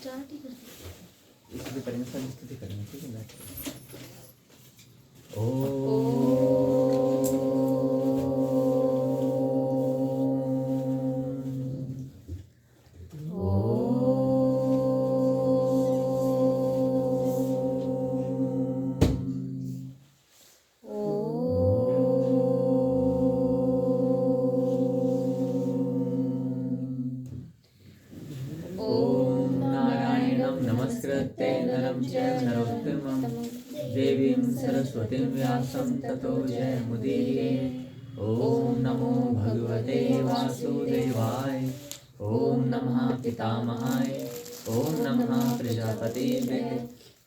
Start ही कर दो। इसलिए करेंगे, सब स्तुति करेंगे, ठीक है बैठ। नमस्कृत्य नरं चैव नरोत्तमं देवीं सरस्वतीं व्यासं ततो जयमुदीरये। ॐ नमो भगवते वासुदेवाय। ॐ नमः पितामहाय। ॐ नमः प्रजापतिवे।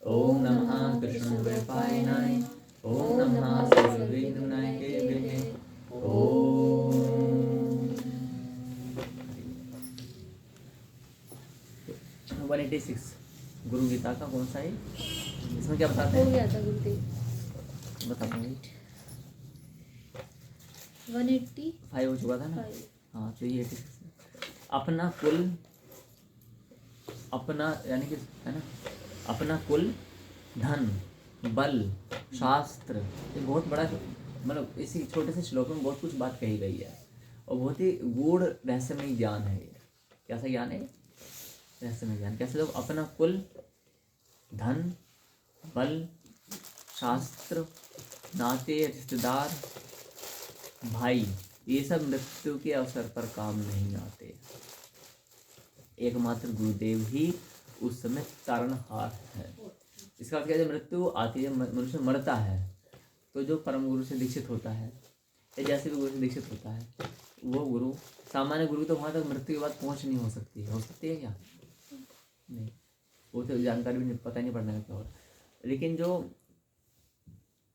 ॐ नमः कृष्णद्वैपायनाय। ॐ नमः सर्वविघ्ननाशकाय। ॐ 186 गुरु गीता का कौन सा है? इसमें क्या बताते हैं? हो गया था गुरुदेव, बताता हूँ। 185 हो चुका था ना? हाँ, तो ये 86 अपना कुल, अपना यानी कि है ना, अपना कुल, धन, बल, शास्त्र, ये बहुत बड़ा, मतलब इसी छोटे से श्लोक में बहुत कुछ बात कही गई है और बहुत ही गूढ़ रहस्यमय ज्ञान है ये। कैसा ज्ञान है? रहस्यमय ज्ञान। कैसे लोग अपना कुल, धन, बल, शास्त्र, नाते, रिश्तेदार, भाई, ये सब मृत्यु के अवसर पर काम नहीं आते। एकमात्र गुरुदेव ही उस समय तारणहार है। इसका अर्थ क्या है? जब मृत्यु आती है, मनुष्य मरता है, तो जो परम गुरु से दीक्षित होता है या जैसे भी गुरु से दीक्षित होता है, वो गुरु, सामान्य गुरु तो वहाँ तक मृत्यु के बाद पहुँच नहीं हो सकती है। हो सकती है क्या? नहीं, वो तो जानकारी भी नहीं, पता नहीं पड़ना क्या हो। लेकिन जो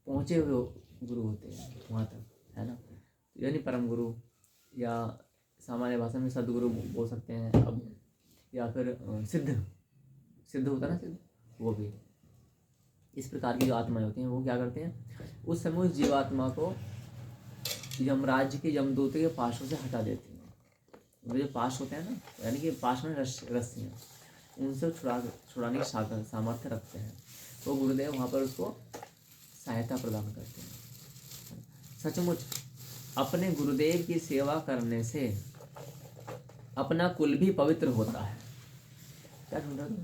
पहुँचे हुए गुरु होते हैं वहाँ तक, है ना, यानी परम गुरु या सामान्य भाषा में सदगुरु बोल सकते हैं अब, या फिर सिद्ध होता है ना, सिद्ध, वो भी इस प्रकार की जो आत्माएं होती हैं वो क्या करते हैं, उस समय उस जीवात्मा को यमराज के यमदूत के पाशों से हटा देती हैं। वो जो पाश होते हैं ना, यानी कि पाश में रस्सियाँ, उनसे छुड़ाने की सामर्थ्य रखते हैं। तो गुरुदेव वहाँ पर उसको सहायता प्रदान करते हैं। सचमुच अपने गुरुदेव की सेवा करने से अपना कुल भी पवित्र होता है। क्या ढूंढ रहे हो?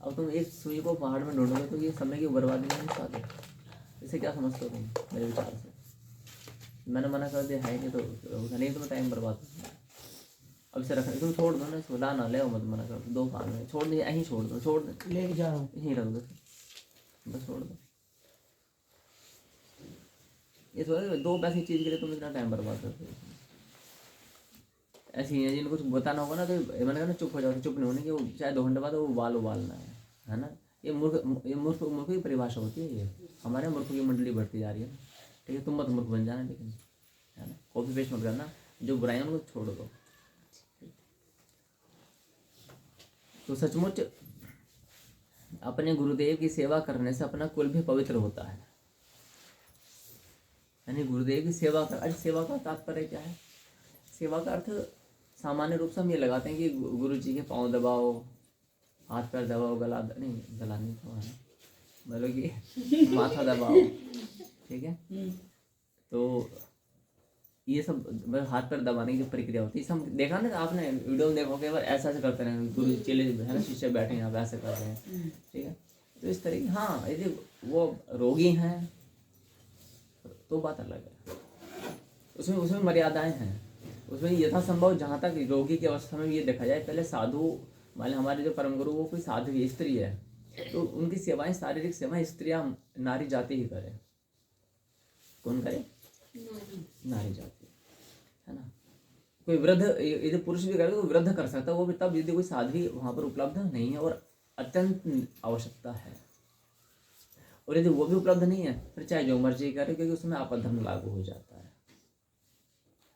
अब तुम एक सुई को पहाड़ में ढूंढोगे तो ये समय की बर्बादी नहीं साधे। इसे क्या समझते हो तुम मेरे विचार से? मैंने मना कर दिया है कि तो नहीं, तुम्हें टाइम बर्बाद। अब इसे रखने तुम छोड़ दो ना, इसको लाना ले मत, मना कर दो, कान में छोड़ दिया, यहीं छोड़ दो, छोड़ दो, ले जा रहा हूँ, यहीं रख दो, बस छोड़ दो। ये थोड़ा दो पैसे चीज़ के लिए तुम इतना टाइम बर्बाद करते हो। ऐसी है जिनको कुछ बताना होगा ना तो मैंने कहा ना चुप हो जाओ, चुप नहीं होने की, वो चाहे 2 घंटे बाद वो बाल उबालना है ना। ये मूर्ख की परिभाषा होती है। ये हमारे मूर्ख की मंडली बढ़ती जा रही है, ठीक है। तुम मत मूर्ख बन जाना, लेकिन है ना, कॉपी पेस्ट मत करना, जो बुराई उनको छोड़ दो। तो सचमुच अपने गुरुदेव की सेवा करने से अपना कुल भी पवित्र होता है। यानी गुरुदेव की सेवा कर, अरे सेवा का तात्पर्य क्या है? सेवा का अर्थ सामान्य रूप से हम ये लगाते हैं कि गुरु जी के पाँव दबाओ, हाथ पैर दबाओ, गला नहीं तो है, मतलब कि माथा दबाओ, ठीक है। तो ये सब हाथ पैर दबाने की जो प्रक्रिया होती है, सब देखा ना आपने, वीडियो में देखो कि ऐसा ऐसे करते हैं गुरु चेले है ना, शिष्य बैठे हैं यहाँ पे ऐसे कर रहे हैं, ठीक है। तो इस तरह की, हाँ, यदि वो रोगी हैं तो बात अलग है, उसमें मर्यादाएं हैं। उसमें यथासंभव जहाँ तक रोगी की अवस्था में ये देखा जाए, पहले साधु, मान लो हमारे जो परम गुरु वो कोई साधु है, स्त्री है, तो उनकी सेवाएं, शारीरिक सेवाएं स्त्रियां, नारी जाति ही करे। कौन करे? नारी जाति, है ना। कोई वृद्ध, यदि पुरुष भी करे तो वृद्ध कर सकता है, वो भी तब यदि कोई साध्वी वहाँ पर उपलब्ध नहीं है और अत्यंत आवश्यकता है। और यदि वो भी उपलब्ध नहीं है, फिर चाहे जो मर्जी करे, क्योंकि उसमें आपधर्म लागू हो जाता है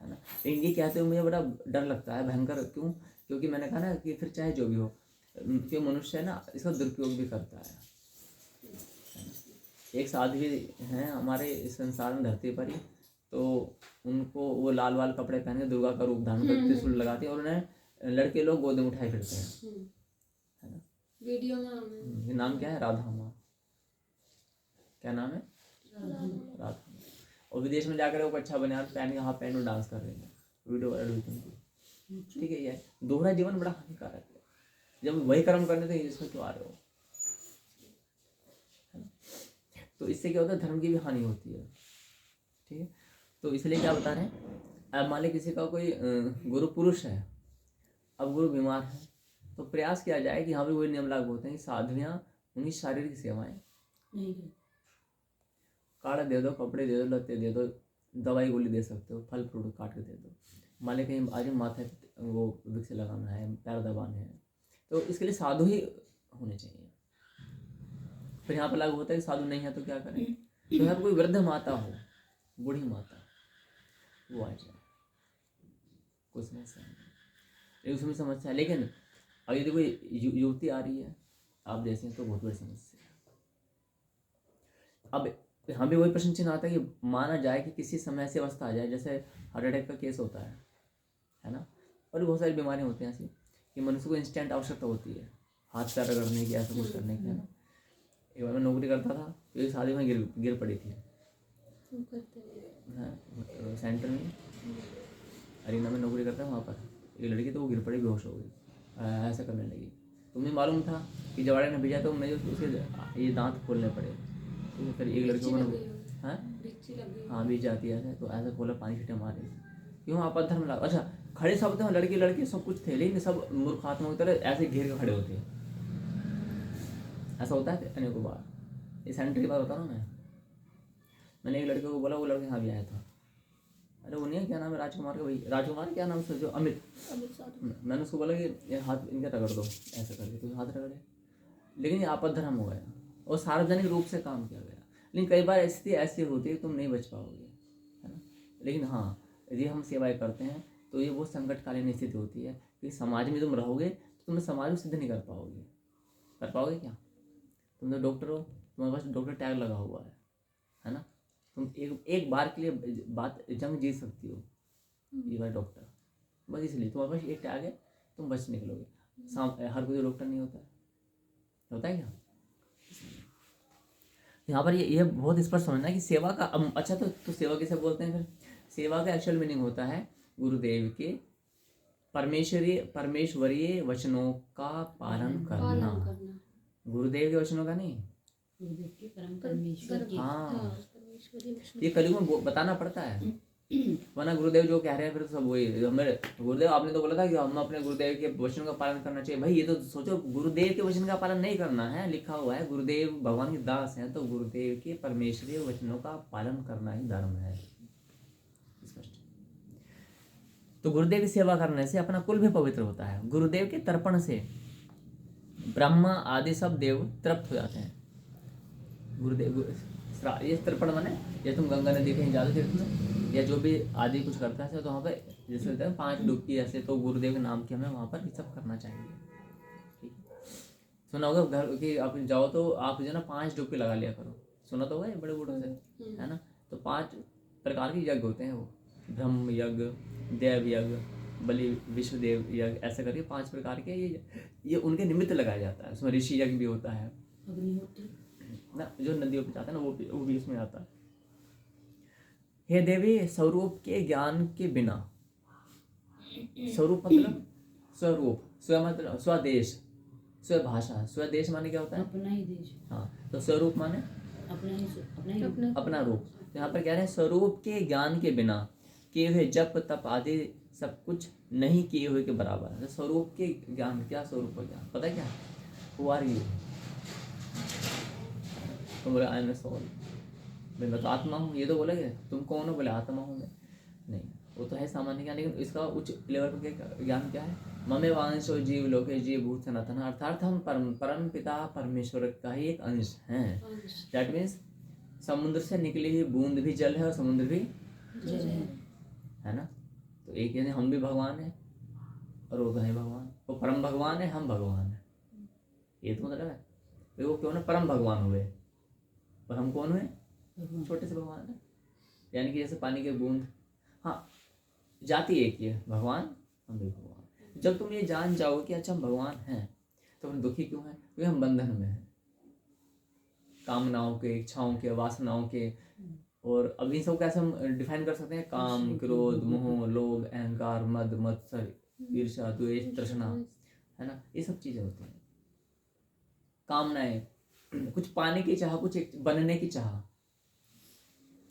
ना। लेकिन ये कहते हुए मुझे बड़ा डर लगता है, भयंकर। क्यों? क्योंकि मैंने कहा ना कि फिर चाहे जो भी हो, कि मनुष्य है ना, इसका दुरुपयोग भी करता है ना। एक साध्वी हैं हमारे इस संसार में, धरती पर ही, तो उनको वो लाल वाल कपड़े पहन के दुर्गा का रूप धारण करके त्रिशूल लगाते हैं, और उन्हें लड़के लोग गोद में उठाए फिरते हैं, है ना। वीडियो में हमें ये नाम क्या है? राधा माँ। क्या नाम है? राधा माँ। और विदेश में जाकर वो अच्छा बने, पहन के हाफ पैंट में डांस कर रहे हैं, वीडियो वायरल हुई थी। ठीक है, ये दोहरा जीवन बड़ा हानिकारक है। जब वही कर्म करने थे इसमें क्यों आ रहे हो? तो इससे क्या होता है, धर्म की भी हानि होती है। ठीक है, तो इसलिए क्या बता रहे हैं, अब मान लीजिए किसी का कोई गुरु पुरुष है, अब गुरु बीमार है, तो प्रयास किया जाए कि यहाँ भी वही नियम लागू होते हैं कि साधवियाँ उन्हीं शारीरिक सेवाएं, काढ़ा दे दो, कपड़े दे दो, लत्ते दे दो, दवाई गोली दे सकते हो, फल फ्रूट काट के दे दो। मान लीजिए कहीं आज माथे वो विक्स लगाना है, पैर दबाने हैं, तो इसके लिए साधु ही होने चाहिए। फिर यहाँ पर लागू होता है कि साधु नहीं है तो क्या करें, तो यहाँ पर कोई वृद्ध माता हो, बूढ़ी माता, वो आ जाए, कोई समस्या नहीं, उसमें समस्या है। लेकिन अब यदि कोई युवती आ रही है आप देखें तो बहुत बड़ी समस्या है। अब यहाँ भी वही प्रश्न चिन्ह आता है कि माना जाए कि किसी समय ऐसी अवस्था आ जाए, जैसे हार्ट अटैक का केस होता है ना, और बहुत सारी बीमारियाँ होती हैं ऐसी कि मनुष्य को इंस्टेंट आवश्यकता होती है हाथ पैर रगड़ने की, ऐसा कुछ करने की, है ना। एक बार मैं नौकरी करता था तो एक शादी में गिर पड़ी थी सेंटर में, अरीना में नौकरी करता है, वहाँ पर एक लड़की, तो वो गिर पड़ी, बेहोश हो गई, ऐसा करने लगी। तुम्हें मालूम था कि जवाड़े ने भेजा तो मुझे उसके ये दांत खोलने पड़े। तो फिर एक लड़की को हाँ बीच जाती है, तो ऐसे खोला, पानी छीटे मारे, क्यों आप धर्म लगा। अच्छा, खड़े सब थे, लड़के लड़के सब कुछ थे, लेकिन सब मूर्खात्मा की तरह ऐसे घेर के खड़े होते हैं। ऐसा होता है अनेकों बार। इस सेंटर की बात बता रहा हूँ मैंने एक लड़के को बोला, वो लड़के यहाँ भी आया था, अरे वो नहीं है, क्या नाम है, राजकुमार का भाई, राजकुमार क्या नाम है जो अमित, मैंने उसको बोला कि हाथ इनका रगड़ दो, ऐसा करके तो हाथ रगड़े, लेकिन ये आपद धर्म हो गया और सार्वजनिक रूप से काम किया गया। लेकिन कई बार स्थिति ऐसी होती है तुम नहीं बच पाओगे, है ना। लेकिन हाँ, यदि हम सेवाएं करते हैं तो ये बहुत संकटकालीन स्थिति होती है कि समाज में तुम रहोगे तो तुम समाज में सिद्ध नहीं कर पाओगे। कर पाओगे क्या? तुम तो डॉक्टर हो, तुम्हारे पास डॉक्टर टैग लगा हुआ है ना, तुम एक बार के लिए बात जंग जीत सकती हो, ये बार डॉक्टर, बस इसलिए तुम्हारे पास एक टैग है, तुम बच निकलोगे। हर कोई डॉक्टर नहीं होता है क्या? यहाँ पर ये बहुत स्पष्ट समझना है कि सेवा का अच्छा तो सेवा किसे बोलते हैं? फिर सेवा का एक्चुअल मीनिंग होता है गुरुदेव के परमेश्वरीय वचनों का पालन करना। गुरुदेव के वचनों का नहीं, हाँ, ये कलयुग में बताना पड़ता है, वरना गुरुदेव जो कह रहे हैं फिर तो सब वही हमारे गुरुदेव। आपने तो बोला था कि हम अपने गुरुदेव के वचनों का पालन करना चाहिए। भाई ये तो सोचो, गुरुदेव के वचन का पालन नहीं करना है, लिखा हुआ है गुरुदेव भगवान के दास हैं, तो गुरुदेव के परमेश्वरीय वचनों का पालन करना ही धर्म है। तो गुरुदेव की सेवा करने से अपना कुल भी पवित्र होता है। गुरुदेव के तर्पण से ब्रह्मा आदि सब देव तृप्त हो जाते हैं। गुरुदेव ये तर्पण माने, ये तुम गंगा नदी कहीं जाते थे उसमें, या जो भी आदि कुछ करता है तो वहाँ पे जैसे होता है 5 डुबकी ऐसे, तो गुरुदेव के नाम की हमें वहाँ पर ये सब करना चाहिए। ठीक है, सुना होगा घर की आप जाओ तो आप जो ना 5 डुबकी लगा लिया करो, सुना तो होगा बड़े बूढ़ों से, है ना। तो 5 प्रकार के यज्ञ होते हैं, वो ब्रह्म यज्ञ, देव यज्ञ, बलि विश्वदेव यज्ञ, ऐसे करके 5 प्रकार के ये उनके निमित्त लगाया जाता है। उसमें ऋषि यज्ञ भी होता है ना, जो नदियों पे जाता है ना, वो भी इसमें आता है। हे देवी, स्वरूप के ज्ञान के बिना, स्वरूप मतलब स्वरूप, स्व मतलब स्वदेश, स्वभाषा, स्वदेश माने क्या होता है? अपना ही देश। हाँ, तो स्वरूप माने अपना रूप। तो यहाँ पर कह रहे हैं स्वरूप के ज्ञान के बिना किए हुए जप तप आदि सब कुछ नहीं किए हुए के बराबर है। स्वरूप के ज्ञान, क्या स्वरूप का ज्ञान पता है क्या? Who are you? तुम बोले आई एम ए सोल, मैं तो आत्मा हूँ। ये तो बोलेगे तुम कौन हो? बोले आत्मा हूँ मैं। नहीं, वो तो है सामान्य ज्ञान, लेकिन इसका उच्च लेवल पर ज्ञान क्या है? ममे वांशो जीव लोके जीव भूत सनातन, अर्थात हम परम पिता परमेश्वर का ही एक अंश हैं। दैट मीन्स समुद्र से निकली हुई बूंद भी जल है और समुद्र भी जल है ना। तो एक यानी हम भी भगवान है और वो तो है भगवान, वो परम भगवान है, हम भगवान है। ये तो मतलब है, तो वो क्यों ना परम भगवान हुए और हम कौन हुए? छोटे से भगवान है। यानी कि जैसे पानी के बूंद, हाँ जाति एक ही है, भगवान हम भी भगवान। जब तुम ये जान जाओगे कि अच्छा हम भगवान हैं, तो हम दुखी क्यों हैं? क्योंकि हम बंधन में हैं, कामनाओं के, इच्छाओं के, वासनाओं के। और अब इन सब कैसे हम डिफाइन कर सकते हैं? काम, क्रोध, मोह, लोभ, अहंकार, मद, मत्सर, ईर्ष्या, द्वेष, तृष्णा, है ना, ये सब चीजें होती हैं। कामनाएं, कुछ पाने की चाह, कुछ बनने की चाह,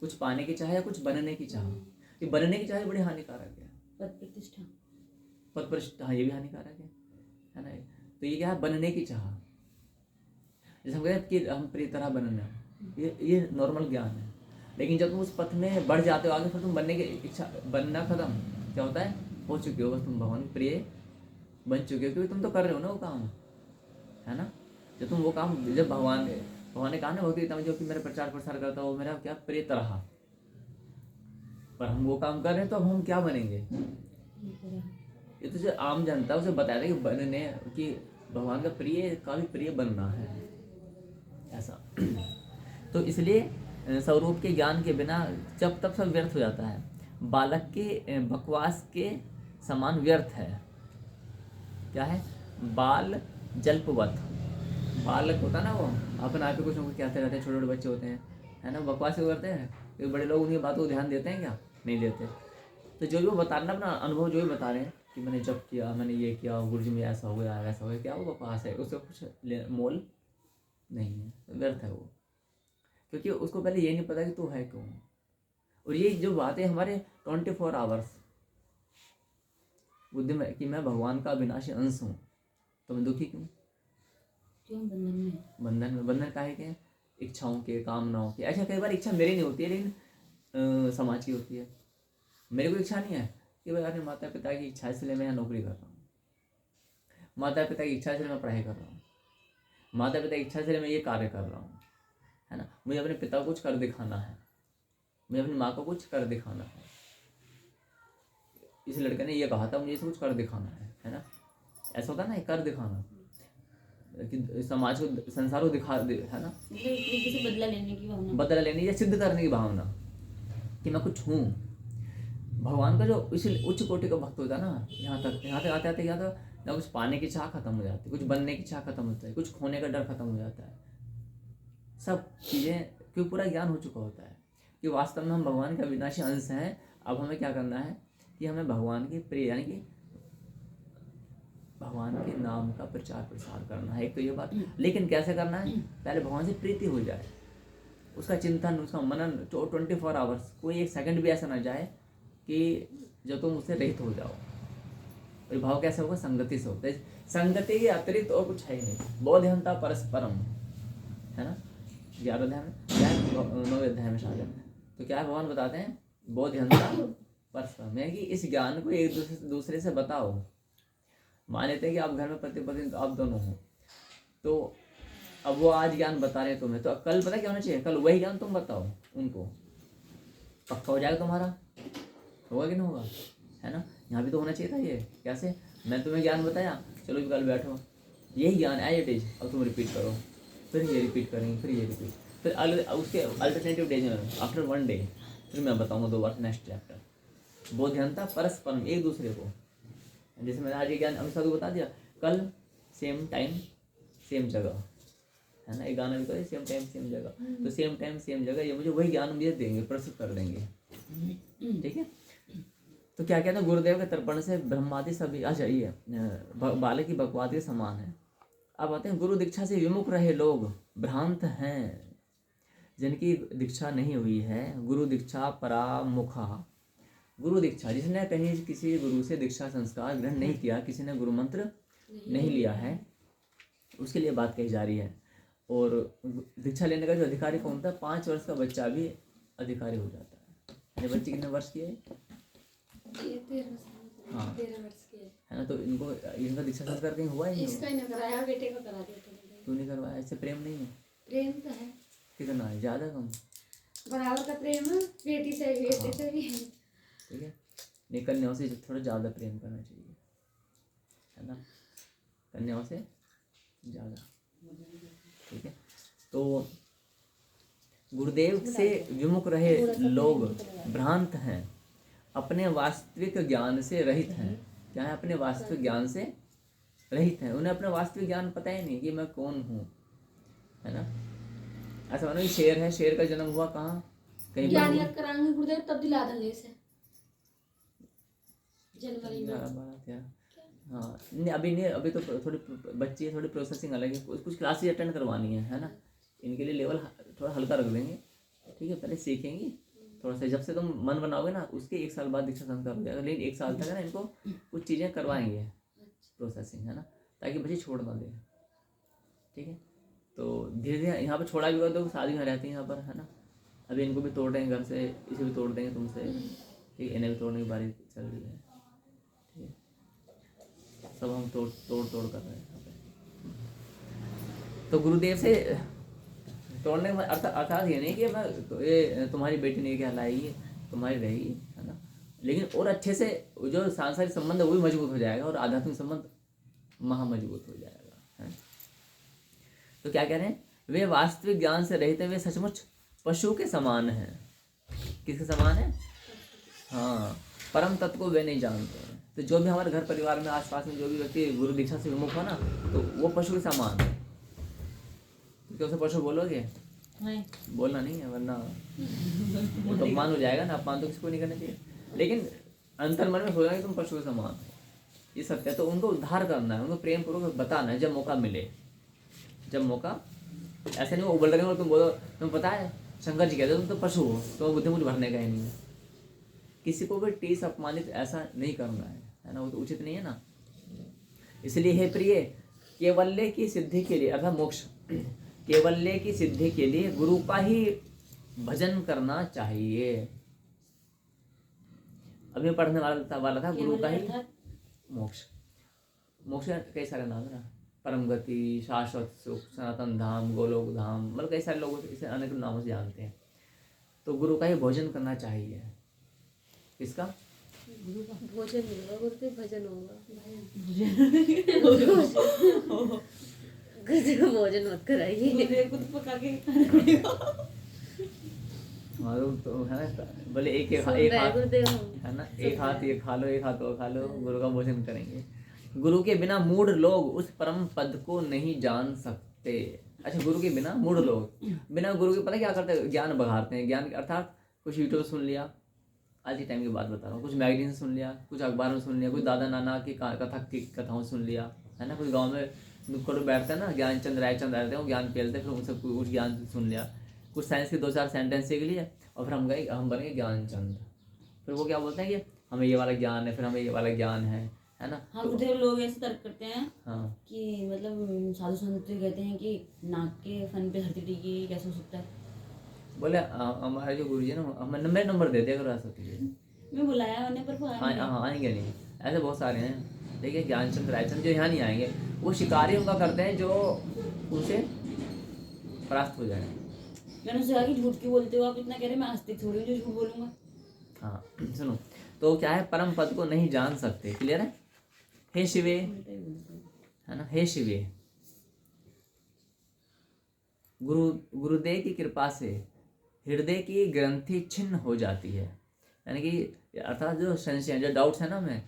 कुछ पाने की चाह या कुछ बनने की चाह। ये बनने की चाह बड़ी हानिकारक है। पद प्रतिष्ठा, पद प्रतिष्ठा, हाँ, ये भी हानिकारक है ना। तो ये क्या है? बनने की चाह। जैसे हम कहते हैं कि हम प्रिय तरह बनना, ये नॉर्मल ज्ञान है। लेकिन जब तुम उस पथ में बढ़ जाते हो आगे, फिर तुम बनने की इच्छा, बनना खत्म, क्या होता है? हो चुके हो, बस तुम भगवान के प्रिय बन चुके हो, क्योंकि तुम तो कर रहे हो ना वो काम, है ना। जब तुम वो काम, जब भगवान ने कहा ना, भक्ति जो कि मेरा प्रचार प्रसार करता है वो मेरा क्या? प्रिय तरह। पर हम वो काम कर रहे हैं, तो अब हम क्या बनेंगे? ये तो जो आम जनता उसे बताया था कि बनने, कि भगवान का प्रिय का भी प्रिय बनना है, ऐसा। तो इसलिए स्वरूप के ज्ञान के बिना जब तब सब व्यर्थ हो जाता है। बालक के बकवास के समान व्यर्थ है। क्या है? बाल जल्पवत। बालक होता ना, वो अपन आप ही कुछ उनको कहते रहते हैं, छोटे छोटे बच्चे होते हैं, है ना, बकवास क्यों करते हैं? क्योंकि बड़े लोग उनकी बातों को ध्यान देते हैं क्या? नहीं देते। तो जो भी वो बता रहे हैं, अपना अनुभव जो भी बता रहे हैं कि मैंने जब किया, मैंने ये किया, गुरुजी में ऐसा हो गया, वैसा हो गया, क्या वो बकवास है? उसका कुछ मोल नहीं है, व्यर्थ है वो। क्योंकि उसको पहले ये नहीं पता कि तू है कौन। और ये जो बातें हमारे 24 आवर्स बुद्धि में कि मैं भगवान का अविनाशी अंश हूँ, तो मैं दुखी क्यों? बंधन में, बंधन काहे के? इच्छाओं के, कामनाओं के। अच्छा, कई बार इच्छा मेरी नहीं होती है, लेकिन समाज की होती है। मेरे को इच्छा नहीं है कि भाई अरे माता पिता की इच्छा इसलिए मैं नौकरी कर रहा हूँ, माता पिता की इच्छा इसलिए मैं पढ़ाई कर रहा हूँ, माता पिता की इच्छा इसलिए मैं ये कार्य कर रहा हूँ, है ना। मुझे अपने पिता को कुछ कर दिखाना है, मुझे अपनी माँ को कुछ कर दिखाना है। इस लड़के ने ये कहा था, मुझे इसे कुछ कर दिखाना है ना। ऐसा होता है ना, कर दिखाना, कि समाज को, संसार को दिखा दे, है ना, किसी बदला लेने की भावना, बदला लेने या सिद्ध करने की भावना कि मैं कुछ हूँ। भगवान का जो इसी उच्च कोटि का भक्त होता है ना, यहाँ तक आते आते क्या था ना, कुछ पाने की चाह खत्म हो जाती है, कुछ बनने की चाह खत्म होता है, कुछ खोने का डर खत्म हो जाता है, सब चीज़ें, क्योंकि पूरा ज्ञान हो चुका होता है कि वास्तव में हम भगवान का अविनाशी अंश हैं। अब हमें क्या करना है कि हमें भगवान के प्रिय, यानी कि भगवान के नाम का प्रचार प्रसार करना है। एक तो ये बात, लेकिन कैसे करना है? पहले भगवान से प्रीति हो जाए, उसका चिंतन, उसका मनन 24 आवर्स, कोई एक सेकंड भी ऐसा ना जाए कि जब तुम उससे रहित हो जाओ। और भाव कैसे होगा? संगति से होता है। संगति के अतिरिक्त और कुछ है ही नहीं। बोध्यंता परस्परम, है ना, 11 अध्याय में, 9वें अध्याय में शायद। तो क्या भगवान बताते हैं? बोध्यंता परस्परम, यानी कि इस ज्ञान को एक दूसरे से बताओ। मान लेते हैं कि आप घर में पति पत्नी, तो आप दोनों हो, तो अब वो आज ज्ञान बता रहे हैं तुम्हें, तो कल पता क्या होना चाहिए? कल वही ज्ञान तुम बताओ उनको, पक्का हो जाएगा तुम्हारा। होगा कि नहीं होगा? है ना। यहाँ भी तो होना चाहिए था ये। कैसे? मैं तुम्हें ज्ञान बताया, चलो कल बैठो, यही ज्ञान एज इट इज, अब तुम रिपीट करो, फिर ये रिपीट करेंगे, फिर ये रिपीट, फिर उसके अल्टरनेटिव डेज में, आफ्टर 1 डे फिर मैं बताऊँगा 2 बार नेक्स्ट चैप्टर। बोध्यंता परस्परम, एक दूसरे को। जैसे मैंने आज ये ज्ञान अमित साधु बता दिया, कल सेम टाइम सेम जगह, है ना। एक गाना भी करें, सेम टाइम सेम जगह। तो सेम टाइम सेम जगह, ये मुझे वही ज्ञान मुझे देंगे, प्रस्तुत कर देंगे, ठीक है। तो क्या कहते हैं? गुरुदेव के तर्पण से ब्रह्मादि सभी, अच्छा ये बालक की बकवाद के समान है। अब आते हैं, गुरु दीक्षा से विमुख रहे लोग भ्रांत हैं, जिनकी दीक्षा नहीं हुई है। गुरु दीक्षा परामुखा, गुरु दीक्षा, जिसने कहीं किसी गुरु से दीक्षा संस्कार ग्रहण नहीं किया, किसी ने गुरु मंत्र नहीं लिया है, उसके लिए बात कही जा रही है। और दीक्षा लेने का जो अधिकारी कौन होता है? 5 वर्ष का बच्चा भी अधिकारी हो जाता है। ये बच्चे कितने वर्ष की है? 13 वर्ष के, है ना। तो इनका दीक्षा संस्कार कहीं हुआ ही नहीं? इसका ही नहीं कराया, बेटे को करा दिया था। क्यों नहीं करवाया? इससे प्रेम नहीं है? प्रेम तो है, कितना है? ज़्यादा कम? बराबर का प्रेम है, बेटी से भी, बेटे से भी। ठीक है। नहीं, कन्याओं से थोड़ा ज़्यादा प्रेम करना चाहिए, है ना, कन्याओं से ज़्यादा, ठीक है। तो गुरुदेव से विमुख रहे लोग भ्रांत हैं, अपने वास्तविक ज्ञान से रहित हैं। क्या है, अपने वास्तविक ज्ञान से रहित हैं। उन्हें अपना वास्तविक ज्ञान पता ही नहीं कि मैं कौन हूँ, है ना। ऐसा मानो कि शेर है, शेर का जन्म हुआ कहाँ, कहीं पर ज्ञान हुआ। याद कराएंगे गुरुदेव तब दिला देंगे इसे जनवरी में। 11-12 क्या, हाँ नहीं अभी नहीं, अभी तो थोड़ी बच्ची है, थोड़ी प्रोसेसिंग अलग है, कुछ क्लासेस अटेंड करवानी है ना। इनके लिए लेवल थोड़ा हल्का रख देंगे, ठीक है। पहले सीखेंगी थोड़ा सा, जब से तुम मन बनाओगे ना उसके 1 साल बाद दीक्षा संस्कार हो जाएगा। लेकिन 1 साल तक है ना इनको कुछ चीज़ें करवाएंगे प्रोसेसिंग, है ना, ताकि बच्चे छोड़ ना दें, ठीक है। तो धीरे धीरे यहाँ पर छोड़ा भी होगा तो शादी में रहती है यहाँ पर, है ना। अभी इनको भी तोड़ देंगे घर से, इसे भी तोड़ देंगे तुमसे, ठीक है। इन्हें भी तोड़ने की बारी चल रही है, ठीक है। सब हम तोड़ कर रहे हैं यहाँ पे। तो गुरुदेव से तोड़ने का अर्थात ये नहीं कि मैं ये तुम्हारी बेटी नहीं कहलाएगी, तुम्हारी रहेगी, है ना। लेकिन और अच्छे से जो सांसारिक संबंध है वो भी मजबूत हो जाएगा और आध्यात्मिक संबंध महा मजबूत हो जाएगा, है। तो क्या कह रहे हैं, वे वास्तविक ज्ञान से रहित हैं, वे सचमुच पशु के समान हैं। किसके समान है, हाँ, परम तत्व को वे नहीं जानते हैं। तो जो भी हमारे घर परिवार में आसपास में जो भी व्यक्ति गुरु दीक्षा से विमुख हो ना, तो वो पशु के समान है। तो क्या उसे पशु बोलोगे, नहीं बोलना नहीं है, वरना वो तो अपमान हो जाएगा ना। अपमान तो किसी को नहीं करना चाहिए, लेकिन अंतर मन में सोचना कि तुम पशु के समान हो, ये सत्य है। तो उनको उद्धार करना है, उनको प्रेम पूर्वक बताना है जब मौका मिले, जब मौका। ऐसे नहीं वो उबल रहे हो तुम बोलो, तुम्हें पता है शंकर जी कहते तुम तो पशु हो, तो बुद्धि मुझ भरने का ही नहीं है। किसी को भी टीस अपमानित ऐसा नहीं करना है ना, वो तो उचित नहीं है ना। इसलिए हे प्रिय, केवल्य की सिद्धि के लिए अर्थात मोक्ष, केवल्य की सिद्धि के लिए गुरु का ही भजन करना चाहिए। अभी पढ़ने वाला था गुरु का ही मोक्ष। मोक्ष कई सारे नाम है ना, परम गति, शाश्वत सुख, सनातन धाम, गोलोक धाम, मतलब कई सारे लोग इसे अनेक नामों से जानते हैं। तो गुरु का ही भोजन करना चाहिए। किसका भोजन होगा गुरुदेव, भजन होगा। भोजन मत कराइए, गुरुदेव को तो पका के खाना पड़ेगा। मालूम तो है ना, बोले एक हाथ गुरुदेव है ना, एक हाथ ये खा लो, एक हाथ वो खा लो, गुरु का भोजन करेंगे। गुरु के बिना मूढ़ लोग उस परम पद को नहीं जान सकते। अच्छा, गुरु के बिना मूढ़ लोग, बिना गुरु के पता क्या करते हैं, ज्ञान बघाड़ते हैं। ज्ञान अर्थात कुछ यूट्यूब सुन लिया, आज के टाइम की बात बता रहा हूँ, कुछ मैगजीन सुन लिया, कुछ अखबार में सुन लिया, कुछ दादा नाना की कथाओं सुन लिया, है ना। कुछ गाँव में नुक्कड़ बैठते हैं ना, ज्ञानचंद रायचंद रहते हैं, वो ज्ञान फैलते, फिर उनसे कुछ ज्ञान सुन लिया, कुछ साइंस के 2-4 सेंटेंस सीख लिए और फिर हम बन गए ज्ञानचंद। फिर वो क्या बोलते हैं कि हमें ये वाला ज्ञान है, फिर हमें ये वाला ज्ञान है ना। हाँ गुरुदेव, लोग ऐसे तर्क करते हैं हाँ कि मतलब साधु संत कहते हैं कि नाक के फन पे धरती टिकी, कैसे हो सकता है। बोले हमारे जो गुरु जी ना, हमें मेरा नंबर दे दिया करो, ऐसा कीजिए। मैं बुलाया उन्हें पर वो आए नहीं। हाँ आएंगे नहीं, ऐसे बहुत सारे हैं। देखिए ज्ञानचंद रायचंद जो यहाँ नहीं आएंगे, वो शिकारी उनका करते हैं जो उनसे परास्त हो जाए। मैंने उससे कहा कि झूठ क्यों बोलते हो आप, इतना कह रहे, मैं आस्तिक थोड़ी हूँ जो झूठ बोलूंगा। हाँ सुनो, तो क्या है, परम पद को नहीं जान सकते। क्लियर है। हे शिवे, है ना, हे शिवे, गुरुदेव की कृपा से हृदय की ग्रंथि छिन्न हो जाती है। यानी कि अर्थात जो संशय, जो डाउट्स है ना हमें,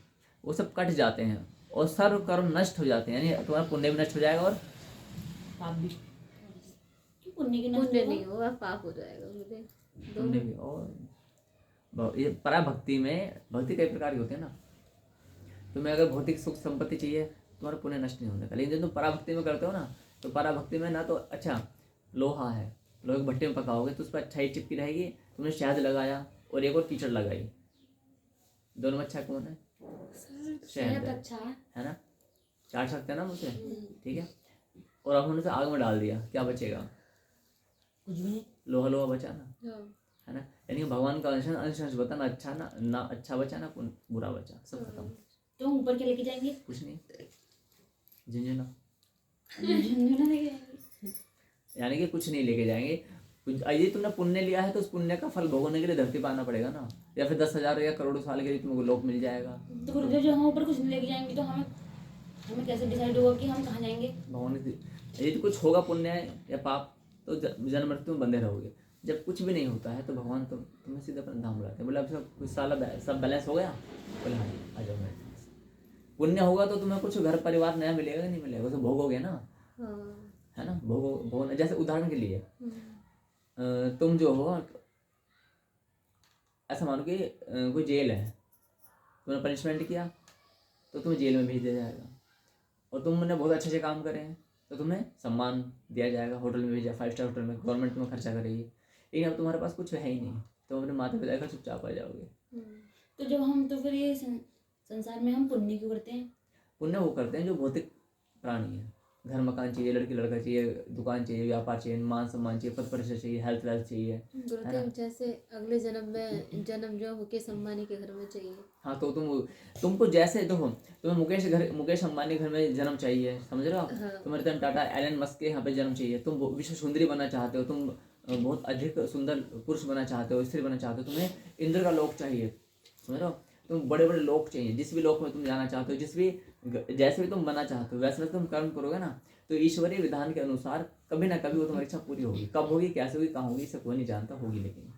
वो सब कट जाते हैं और सर्व कर्म नष्ट हो जाते हैं। यानी तुम्हारा पुण्य भी नष्ट हो जाएगा और पाप भी। क्यों पुण्य की नष्ट पुण्य होगा? नहीं होगा, पाप हो जाएगा गुरुदेव। पुण्य भी। और ये पराभक्ति में, भक्ति कई प्रकार की होती है ना। तुम्हें अगर भौतिक सुख संपत्ति चाहिए, तुम्हारा पुण्य नष्ट नहीं होने का। लेकिन जब तुम पराभक्ति में करते हो ना, तो पराभक्ति में ना तो अच्छा लोहा है, लोहे के भट्टे में पकाओगे तो उस पर अच्छाई चिपकी रहेगी। तुमने शहद लगाया और एक और कीचड़ लगाई, दोनों में अच्छा कौन है? शहद अच्छा है ना, चाट सकते हैं ना मुझे, ठीक है। और अब हमने उसे आग में डाल दिया, क्या बचेगा? कुछ भी नहीं। लोहा लोहा बचा ना, हाँ। है ना। यानी भगवान का अंश बता ना, अच्छा ना अच्छा बचा ना बुरा बचा, सब खत्म। तो ऊपर क्या लेके जाएंगे? कुछ नहीं, झुंझुना। झुंझुना लेके जाएंगे। यानी कि कुछ नहीं लेके जाएंगे। यदि तुमने पुण्य लिया है तो उस पुण्य का फल भोगने के लिए धरती पर आना पड़ेगा ना, या फिर 10,000 या करोड़ों साल के लिए तुमको लोक मिल जाएगा। तो गुरुदेव, जो हम ऊपर कुछ नहीं लेके जाएंगे तो हमें कैसे डिसाइड होगा कि हम कहाँ जाएंगे? भगवान यदि तो कुछ होगा पुण्य या पाप, तो जन्म मृत्यु में बंधे रहोगे। जब कुछ भी नहीं होता है तो भगवान तुम्हें सीधे अपना धाम बुलाते हैं। बोले अब सब कुछ साला सब बैलेंस हो गया, बोले हाँ आ जाओ मेरे पास। पुण्य होगा तो तुम्हें कुछ घर परिवार नया मिलेगा कि नहीं मिलेगा, उसे भोगोगे ना, हाँ। है ना, भोगो। जैसे उदाहरण के लिए हम्म। तुम जो हो, ऐसा मानो कि कोई जेल है, तुमने पनिशमेंट किया तो तुम्हें जेल में भेज दिया जाएगा, और तुमने बहुत अच्छे काम करे हैं तो तुम्हें सम्मान दिया जाएगा, होटल में भेजा, 5 स्टार होटल में, गवर्नमेंट में खर्चा करेगी। लेकिन अब तुम्हारे पास कुछ है ही नहीं, तुम अपने माता पिता का चुपचाप आ जाओगे। तो जब हम, तो फिर ये संसार में हम पुण्य क्यों करते हैं? पुण्य वो करते हैं जो भौतिक प्राणी है, घर मकान चाहिए, लड़की लड़का चाहिए, दुकान चाहिए, व्यापार चाहिए, मान सम्मान चाहिए, पद प्रतिष्ठा चाहिए, हेल्थ वेल्थ चाहिए। गुरुदेव जैसे अगले जन्म में जन्म जो मुकेश अंबानी के घर में चाहिए। हाँ, तो तुमको जैसे देखो, तुम्हें मुकेश अंबानी घर में जन्म चाहिए, समझ रहे हो आप? हाँ। तुम्हें रतन टाटा, एलन मस्क के यहाँ पे जन्म चाहिए, तुम विश्व सुंदरी बनना चाहते हो, तुम बहुत अधिक सुंदर पुरुष बनना चाहते हो, स्त्री बनना चाहते हो, तुम्हें इंद्र का लोक चाहिए, समझ रहे हो? तुम बड़े बड़े लोक चाहिए, जिस भी लोक में तुम जाना चाहते हो, जैसे भी तुम बनना चाहते हो, वैसे तुम कर्म करोगे ना, तो ईश्वरीय विधान के अनुसार कभी ना कभी वो तुम्हारी इच्छा पूरी होगी। कब होगी, कैसे होगी, कहाँ होगी, इसे कोई नहीं जानता, होगी। लेकिन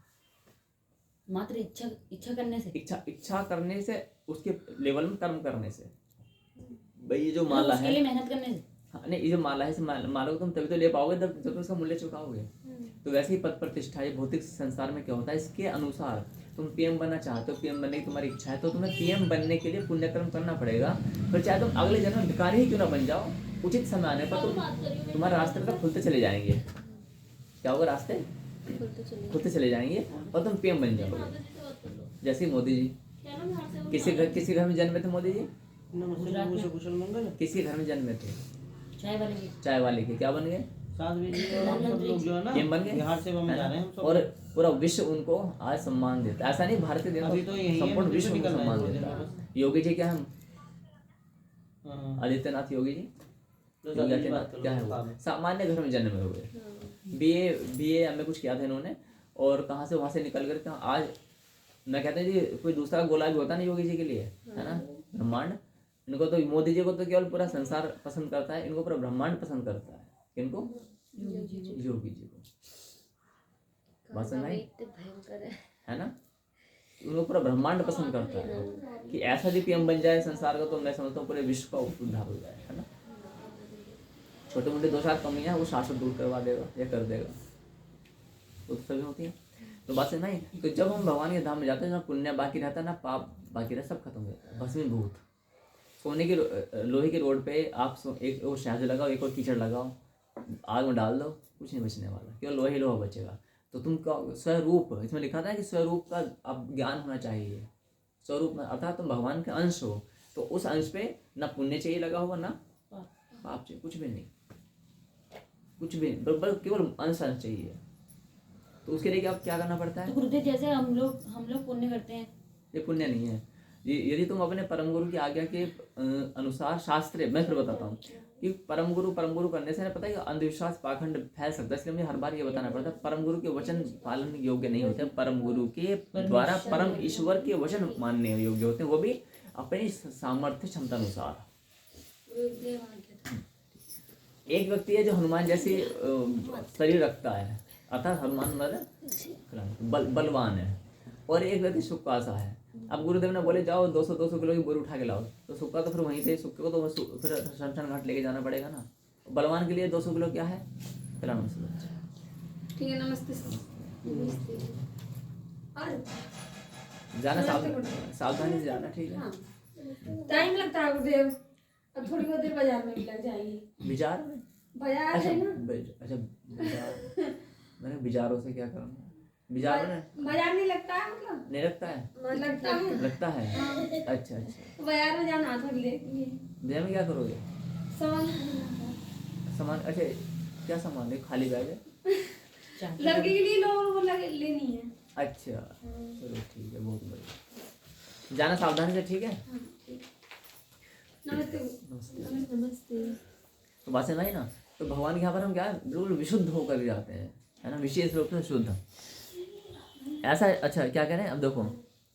मात्र इच्छा करने से, इच्छा करने से, उसके लेवल में कर्म करने से। भाई ये जो माला उसके है, लिए मेहनत करने से। हाँ, नहीं, ये जो माला है, इस माला को तुम तभी तो ले पाओगे जब तुम इसका मूल्य चुकाओगे। तो वैसे ही पद प्रतिष्ठा, ये भौतिक संसार में क्या होता है, इसके अनुसार तुम पीएम बनना चाहते हो, पीएम बनने की तुम्हारी इच्छा है, तो तुम्हें पीएम बनने के लिए पुण्य कर्म करना पड़ेगा। फिर चाहे तुम अगले जन्म में भिखारी ही क्यों ना बन जाओ, उचित समय आने पर तुम्हारे रास्ते तक खुलते चले जाएंगे। क्या होगा, रास्ते खुलते चले जाएंगे और तुम पीएम बन जाओगे। जैसे मोदी जी, किसी घर में जन्मे थे मोदी जी, किसी घर में जन्मे थे, चाय वाले के, क्या बन गए, पीएम बन गए। बिहार सेवा में जा रहे हैं हम सब। और पूरा विश्व उनको आज सम्मान देता है। ऐसा नहीं भारतीय देश, अभी तो यही है, संपूर्ण मुझे विश्व भी उनको निकलना है सम्मान 2 देता दिन है। में योगी जी क्या है, हाँ। आदित्यनाथ योगी जी, बस योगी अगली आदित्यनाथ बात करो, क्या है, वो हाँ। सामान्य घर में जन्मे हुए, बीए में कुछ किया था इन्होंने, और कहाँ से वहाँ से निकल कर आज मैं कहता हूँ जी, कोई दूसरा गोला भी होता नहीं योगी जी के लिए, है ना, ब्रह्मांड। इनको तो, मोदी जी को तो केवल पूरा संसार पसंद करता है, इनको पूरा ब्रह्मांड पसंद करता है। किनको, योगी जी को। बात समझ आई? भयंकर है ना, उनको पूरा ब्रह्मांड पसंद करता है कि ऐसा भी पीएम बन जाए संसार का, तो मैं समझता हूँ पूरे विश्व का उद्धार हो जाए, है ना। छोटे मोटे 2-4 कमियां वो शाश्वत दूर करवा देगा या कर देगा, तो सभी होती है। तो बात से नहीं, तो जब हम भगवान के धाम में जाते हैं, ना पुण्य बाकी रहता है, ना पाप बाकी रहता, सब खत्म हो जाता है, भस्मीभूत। सोने की लोहे की रोड पे आप एक वो शहद लगाओ, एक और कीचड़ लगाओ, आग में डाल दो, कुछ नहीं बचने वाला, केवल लोहे लोहा बचेगा। तो तुमका स्वरूप, इसमें लिखा था कि स्वरूप का अब ज्ञान होना चाहिए। स्वरूप में अर्थात तुम भगवान के अंश हो, तो उस अंश पे ना पुण्य चाहिए लगा होगा, ना पाप चाहिए, कुछ भी नहीं, कुछ भी बस केवल अंश चाहिए। तो उसके लिए क्या करना पड़ता है? तो गुरुदेव जैसे हम लोग पुण्य करते हैं, ये पुण्य नहीं है। यदि तुम अपने परम गुरु की आज्ञा के अनुसार शास्त्र, मैं फिर बताता हूँ कि परम गुरु करने से ना, पता है अंधविश्वास पाखंड फैल सकता है, इसलिए मुझे हर बार ये बताना पड़ता है, परम गुरु के वचन पालन योग्य नहीं होते, परम गुरु के द्वारा परम ईश्वर के वचन मानने योग्य होते हैं, वो भी अपनी सामर्थ्य क्षमता अनुसार। एक व्यक्ति है जो हनुमान जैसी शरीर रखता है, अर्थात हनुमान मतलब बलवान है, और एक व्यक्ति सुक्का सा है। अब गुरुदेव ने बोले जाओ 200 किलो की बोरी उठा के लाओ, तो सुक्का तो फिर वहीं पे, सुक्के को तो फिर शमशान घाट लेके जाना पड़ेगा ना। बलवान के लिए 200 किलो क्या है, चला नमस्ते, ठीक है, नमस्ते। जाना सावधानी से जाना, ठीक है। टाइम लगता है गुरुदेव, अब थोड़ी बहुत देर बाजार में भी लग जाएगी। विचार में, बाजार अच्छा है ना, अच्छा विचार, मैंने विचारों से क्या करना, विचार में बाजार नहीं लगता है, मतलब नहीं लगता है, लगता है। अच्छा, तो बाजार में जाना थोड़ी देर के लिए, बाजार में क्या करोगे, सामान, अच्छा क्या सामान है, खाली बैग है, लड़के के लिए लोगों को लेनी है। अच्छा चलो ठीक है, बहुत बढ़िया, जाना सावधानी से, ठीक है। नमस्ते। नमस्ते। तो बात है ना, तो भगवान के यहाँ पर हम क्या बिल्कुल विशुद्ध होकर जाते हैं, है ना, विशेष रूप से शुद्ध, ऐसा। अच्छा क्या कह रहे हैं, अब देखो,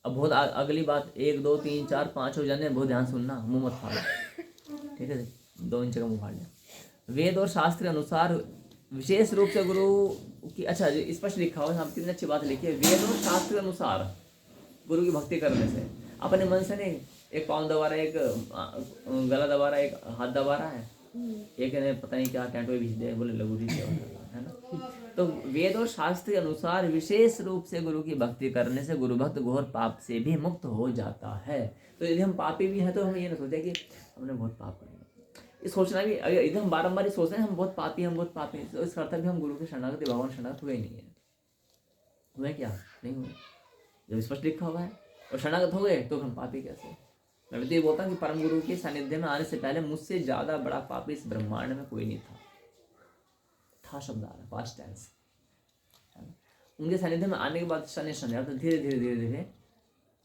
अब बहुत अगली बात 1 2 3 4 5 हो जाने, बहुत ध्यान सुनना, मुंह मत फाड़ो, ठीक है, 2 इंच का मुंह फाड़ लिया। वेद और शास्त्र के अनुसार विशेष रूप से गुरु की, अच्छा स्पष्ट लिखा हुआ है, कितनी अच्छी बात लिखी है, वेद और शास्त्र के अनुसार गुरु की भक्ति करने से, अपने मन से नहीं, एक पाँव दबा रहा है, एक गला दबा रहा है, एक हाथ दबा रहा है, एक ने पता नहीं क्या टैटू भेज दिया, बोले लघुरी सेवा कर रहा है ना। तो वेद और शास्त्र के अनुसार विशेष रूप से गुरु की भक्ति करने से गुरु भक्त घोर पाप से भी मुक्त हो जाता है। तो यदि हम पापी भी हैं तो हम ये ना सोचें कि हमने बहुत पाप किया, ये सोचना भी, अगर यदि हम बारम्बार ये सोचते हैं हम बहुत पापी, हम बहुत पापी, तो इसका अर्थ भी हम गुरु के शरणागत, भगवान शरणागत हुए ही नहीं है। हुए क्या? नहीं हुए, जब स्पष्ट लिखा हुआ है। और शरणागत हो गए तो हम पापी कैसे? मैं तो ये बोलता हूँ कि परम गुरु के सानिध्य में आने से पहले मुझसे ज्यादा बड़ा पापी इस ब्रह्मांड में कोई नहीं था शब्द आ रहा है, पास्ट टेंस। उनके सानिध्य में आने के बाद शनि तो धीरे धीरे धीरे धीरे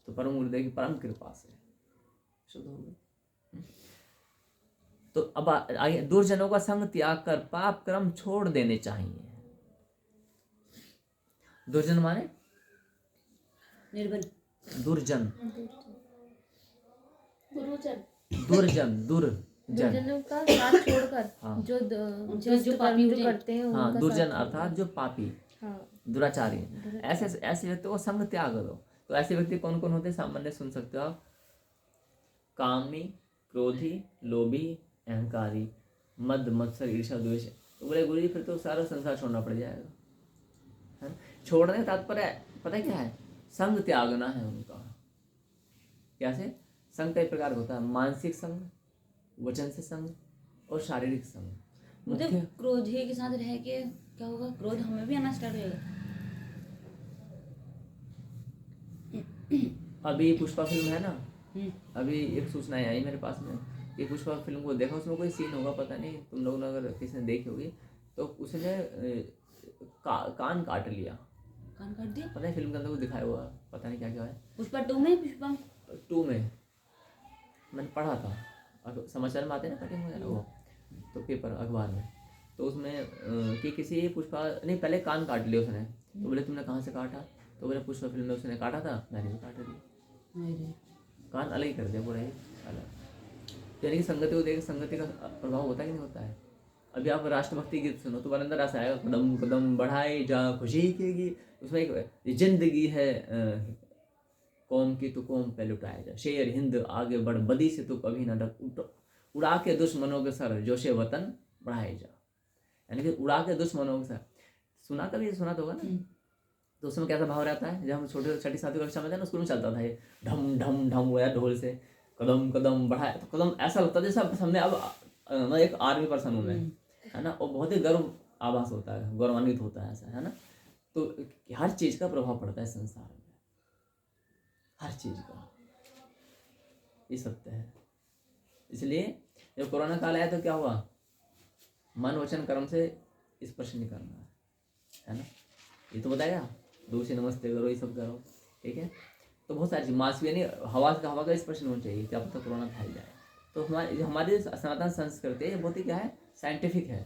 तो परम गुरुदेव की परम कृपा से शुद्ध हो गए। तो अब आगे, दुर्जनों का संग त्याग कर पाप कर्म छोड़ देने चाहिए। दुर्जन माने निर्बल, दुर्जन, गुरुजन दुर्जन, दुर्जन, दुर्जनों का साथ छोड़कर हाँ। जो पापी जो करते हैं हाँ, उनका दुर्जन साथ अर्थात जो पापी, हाँ दुराचारी, ऐसे ऐसे व्यक्ति को संग त्याग दो। तो ऐसे व्यक्ति कौन कौन होते हैं? सामान्य सुन सकते हो आप। कामी, क्रोधी, लोभी, अहंकारी, मद मत्सर, ईर्ष्या, द्वेष। तो बोले गुरु जी फिर तो सारा संसार छोड़ना पड़ जाएगा, है ना? छोड़ने का तात्पर्य पता है क्या है? संग त्यागना है उनका। कैसे? संग कई प्रकार का होता है, मानसिक संग, वचन से संग और शारीरिक संग। मतलब क्रोध के साथ रह के क्या होगा? क्रोध हमें भी आना स्टार्ट हो जाएगा। अभी पुष्पा फिल्म है ना, अभी एक सूचना आई मेरे पास में, ये पुष्पा फिल्म को देखा, उसमें कोई सीन होगा पता नहीं, तुम लोग ने अगर किसी ने देखी होगी तो उसने कान काट लिया। कान काट दिया? पता है फिल्म के अंदर वो दिखाया हुआ, पता नहीं क्या क्या है। पुष्पा 2 में, पुष्पा 2 में मैंने पढ़ा था, समाचार में आते हैं ना कटिंग वगैरह वो, तो पेपर अखबार में, तो उसमें कि किसी पुष्पा नहीं, पहले कान काट लिया उसने। तो बोले तुमने कहाँ से काटा? तो बोले पुष्पा फिल्म में उसने काटा था, मैंने भी काट दिया। कान अलग ही कर दिया पूरा ही अलग। यानी कि संगति को देख, संगति का प्रभाव होता है कि नहीं होता है? अभी आप राष्ट्रभक्ति गीत सुनो तो अंदर ऐसा आएगा, कदम कदम बढ़ाए जहाँ खुशी की, उसमें एक जिंदगी है कौम की तो कौम पे लुटाए जा, शेर हिंद आगे बढ़ बदी से तो कभी ना डर, उड़ा के दुश्मनों के सर जोशे वतन बढ़ाए जा। यानी कि उड़ा के दुश्मनों के सर, सुना कभी सुना तो होगा ना। तो उसमें कैसा भाव रहता है? जब हम छोटे छठी सातवीं कक्षा में थे ना, स्कूल में चलता था ये ढम ढम ढम हुआ ढोल से, कदम कदम बढ़ाए, तो कदम ऐसा लगता है जैसे हमने अब मैं एक आर्मी पर्सन हूँ मैं, है ना, और बहुत ही गर्व आभास होता है, गौरवान्वित होता है ऐसा, है ना। तो हर चीज़ का प्रभाव पड़ता है संसार में, हर चीज़ का, ये सत्य है। इसलिए जब कोरोना काल आया तो क्या हुआ? मन वचन कर्म से स्पर्श नहीं करना है ना, ये तो बताएगा, दूर से नमस्ते करो, ये सब करो, ठीक है। तो बहुत सारी चीज, मास्क भी नहीं, हवा का स्पर्श नहीं होना चाहिए, क्या पता कोरोना फैल जाए। तो हमारी सनातन संस्कृति है बहुत ही क्या है, साइंटिफिक है।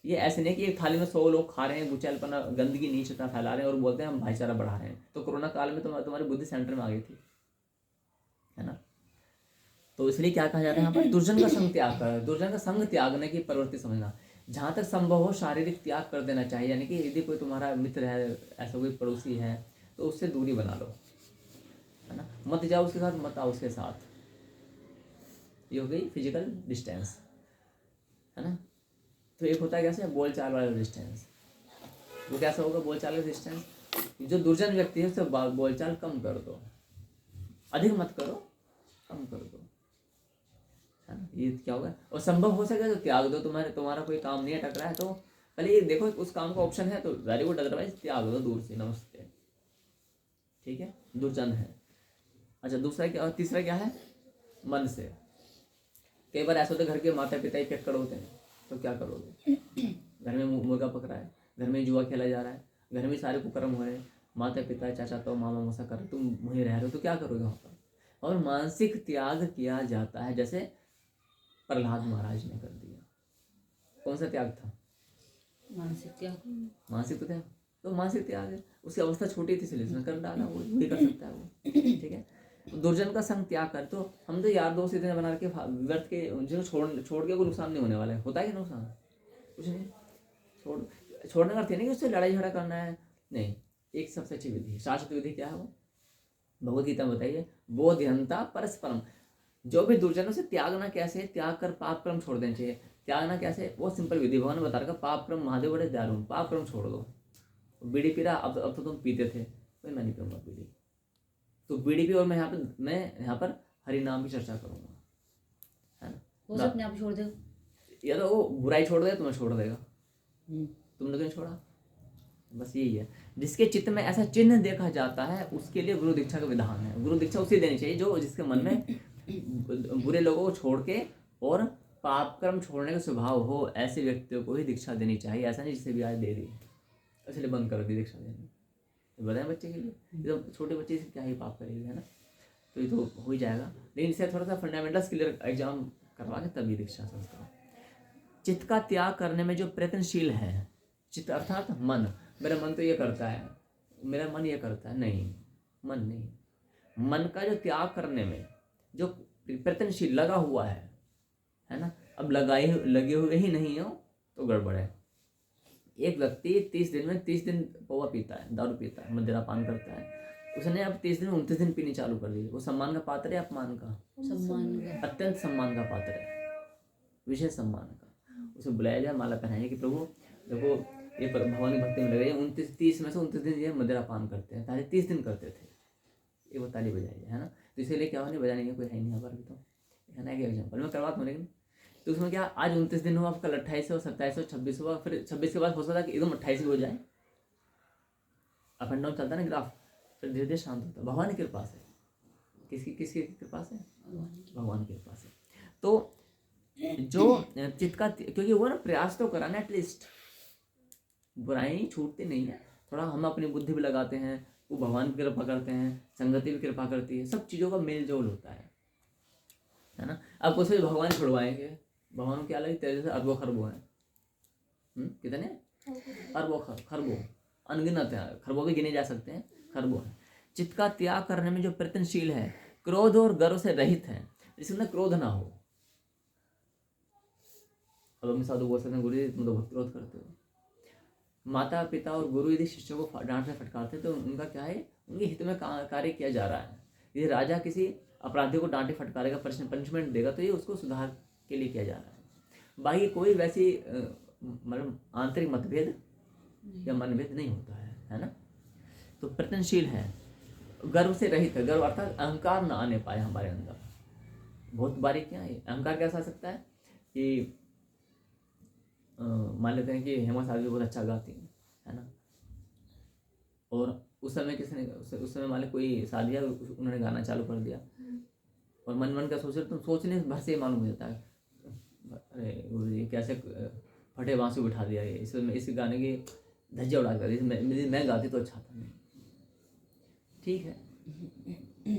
ये ऐसे नहीं कि एक थाली में 100 लोग खा रहे हैं, गुचैलपना गंदगी नीचता फैला रहे हैं और बोलते हैं हम भाईचारा बढ़ा रहे हैं। तो कोरोना काल में तुम्हारी बुद्धि सेंटर में आ गई थी, है ना। तो इसलिए क्या कहा जाता है यहाँ पर, दुर्जन का संग त्याग कर, दुर्जन का संग त्यागने की प्रवृत्ति समझना। जहाँ तक संभव हो शारीरिक त्याग कर देना चाहिए, यानी कि यदि कोई तुम्हारा मित्र है, ऐसा कोई पड़ोसी है, तो उससे दूरी बना लो, है ना। मत जाओ उसके साथ, मत आओ उसके साथ, ये हो गई फिजिकल डिस्टेंस, है ना। तो एक होता है कैसे, बोलचाल वाला डिस्टेंस। वो कैसा होगा बोलचाल का डिस्टेंस? जो दुर्जन व्यक्ति है उससे बोलचाल कम कर दो, अधिक मत करो, कम कर दो, है ना। ये क्या होगा? और संभव हो सके तो त्याग दो। तुम्हारा कोई काम नहीं अटक रहा है तो पहले ये देखो उस काम का ऑप्शन है तो वेरी गुड, अदरवाइज त्याग दो दूर से, नमस्ते, ठीक है। दुर्जन है। अच्छा, दूसरा क्या, तीसरा क्या है? मन से। कई बार ऐसा होता है घर के माता पिता ही पेक्कड़ होते हैं, तो क्या करोगे? घर में मुर्गा पक रहा है, घर में जुआ खेला जा रहा है, घर में सारे कुकर्म हो रहे हैं, माता पिता चाचा तो मामा मौसा कर रहे, तुम वहीं रह रहे हो, तो क्या करोगे वहाँ पर? और मानसिक त्याग किया जाता है, जैसे प्रहलाद महाराज ने कर दिया। कौन सा त्याग था? मानसिक त्याग। मानसिक तो त्याग, तो मानसिक त्याग है, उसकी अवस्था छोटी थी इसलिए उसने कर डाला, वो भी कर सकता है वो, ठीक है। दुर्जन का संग त्याग कर, तो हम तो यार दोस्त इतने बना के व्यर्थ के जो छोड़ के कोई नुकसान नहीं होने वाला है। होता है कि नुकसान? कुछ नहीं। छोड़ने का अर्थ नहीं कि उससे लड़ाई झगड़ा करना है, नहीं। एक सबसे अच्छी विधि, शाश्वत विधि क्या है वो? भगवत गीता में बताइए, बोध्यंता परस्परम, जो भी दुर्जनों से त्यागना कैसे, त्याग कर पाप कर्म छोड़ देना चाहिए। त्यागना कैसे, वो सिंपल विधि भगवान ने बता रखा, पाप कर्म, महादेव बड़े दयालु हैं, पाप कर्म छोड़ दो। बीड़ी पी रहा, अब तो तुम पीते थे, भाई मैं नहीं पीऊंगा बीड़ी, तो बीड़ी पी, और मैं यहाँ पर हरि नाम की चर्चा करूंगा, है ना। वो सब अपने आप छोड़ दो। या तो वो बुराई छोड़ देगा, तुम्हें छोड़ देगा, हम्म। तुमने तो नहीं छोड़ा। बस यही है, जिसके चित्त में ऐसा चिन्ह देखा जाता है उसके लिए गुरु दीक्षा का विधान है। गुरु दीक्षा उसे देनी चाहिए जो जिसके मन में बुरे लोगों को छोड़ के और पाप कर्म छोड़ने का स्वभाव हो, ऐसे व्यक्तियों को ही दीक्षा देनी चाहिए। ऐसा नहीं जिसे भी आज दे दी, इसलिए बंद कर दी दीक्षा देनी। बताएं बच्चे के लिए, एकदम छोटे बच्चे से क्या ही पाप करेगी, है ना। तो ये तो हो ही जाएगा, लेकिन इसे थोड़ा सा फंडामेंटल्स क्लियर एग्जाम करवा के तभी दीक्षा संस्कार। चित्त का त्याग करने में जो प्रयत्नशील है, चित्त अर्थात मन, मेरा मन तो ये करता है, मेरा मन ये करता है, नहीं, मन नहीं, मन का जो त्याग करने में जो प्रयत्नशील लगा हुआ है ना। अब लगे हुए ही नहीं हो तो गड़बड़ है। एक व्यक्ति 30 दिन में 30 दिन पौवा पीता है, दारू पीता है, मदिरा पान करता है, उसने अब 30 दिन में 29 दिन पीनी चालू कर दी, वो सम्मान का पात्र है, अपमान का? सम्मान का। अत्यंत सम्मान का पात्र है, विशेष सम्मान का। उसे बुलाया जाए, माला पहनाइए कि प्रभु देखो ये भगवान की भक्ति में लगे, 30 में से 29 दिन ये मदिरा पान करते हैं, पहले 30 दिन करते थे, ये वो ताली बजाइए, है ना। तो इसीलिए क्या नहीं बजाने का कोई है नहीं यहाँ पर भी, तो है ना। एक एग्जाम्पल मैं करवाता हूँ, लेकिन तो उसमें क्या, आज 29 दिन हुआ, अब कल 28 हो, 27 हो, 26 हुआ, फिर 26 के बाद हो सकता है कि एकदम 28 हो जाए, अप एंड डाउन चलता है ना ग्राफ, फिर धीरे धीरे शांत होता है। भगवान की कृपा से, किसकी कृपा से? भगवान की कृपा से। तो जो चित्त का, क्योंकि वो ना प्रयास तो कराना, एटलीस्ट बुराई छूटती नहीं है, थोड़ा हम अपनी बुद्धि भी लगाते हैं, वो भगवान की कृपा करते हैं, संगति भी कृपा करती है, सब चीज़ों का मेल जोल होता है ना। अब कुछ भगवान छुड़वाएंगे, भगवान क्या लगे, तेरे से अरबों खरबों हैं, कितने अरबों खरबों, अनगिनत है, खरबों भी गिने जा सकते हैं, खरबों हैं। चित्त का त्याग करने में जो प्रयत्नशील है, क्रोध और गर्व से रहित है, जिसमें क्रोध ना हो। अब हम साधु बोल सकते हैं, गुरु जी तुम तो बहुत क्रोध करते हो। माता पिता और गुरु यदि शिष्यों को डांट से फटकारते तो उनका क्या है, उनके हित में कार्य किया जा रहा है। यदि राजा किसी अपराधी को डांटे फटकारेगा, पनिशमेंट देगा, तो ये उसको सुधार के लिए किया जा रहा है। बाकी कोई वैसी मतलब आंतरिक मतभेद या मनभेद नहीं होता है ना। तो प्रयत्नशील है, गर्व से रहित है, गर्व अर्थात अहंकार ना आने पाए हमारे अंदर। बहुत बारीकियाँ है, अहंकार कैसा आ सकता है कि मान लेते हैं कि हेमा साहब बहुत अच्छा गाती है ना, और उस समय किसने, उस समय मान लो कोई शादी है, उन्होंने गाना चालू कर दिया, और मन का सोच रहे, तुम सोचने भर से मालूम हो जाता है, अरे गुरु जी कैसे फटे बांसुरी बिठा दिया, इसमें इस गाने की धज्जिया उड़ा कर, मैं गाती तो अच्छा था। ठीक है,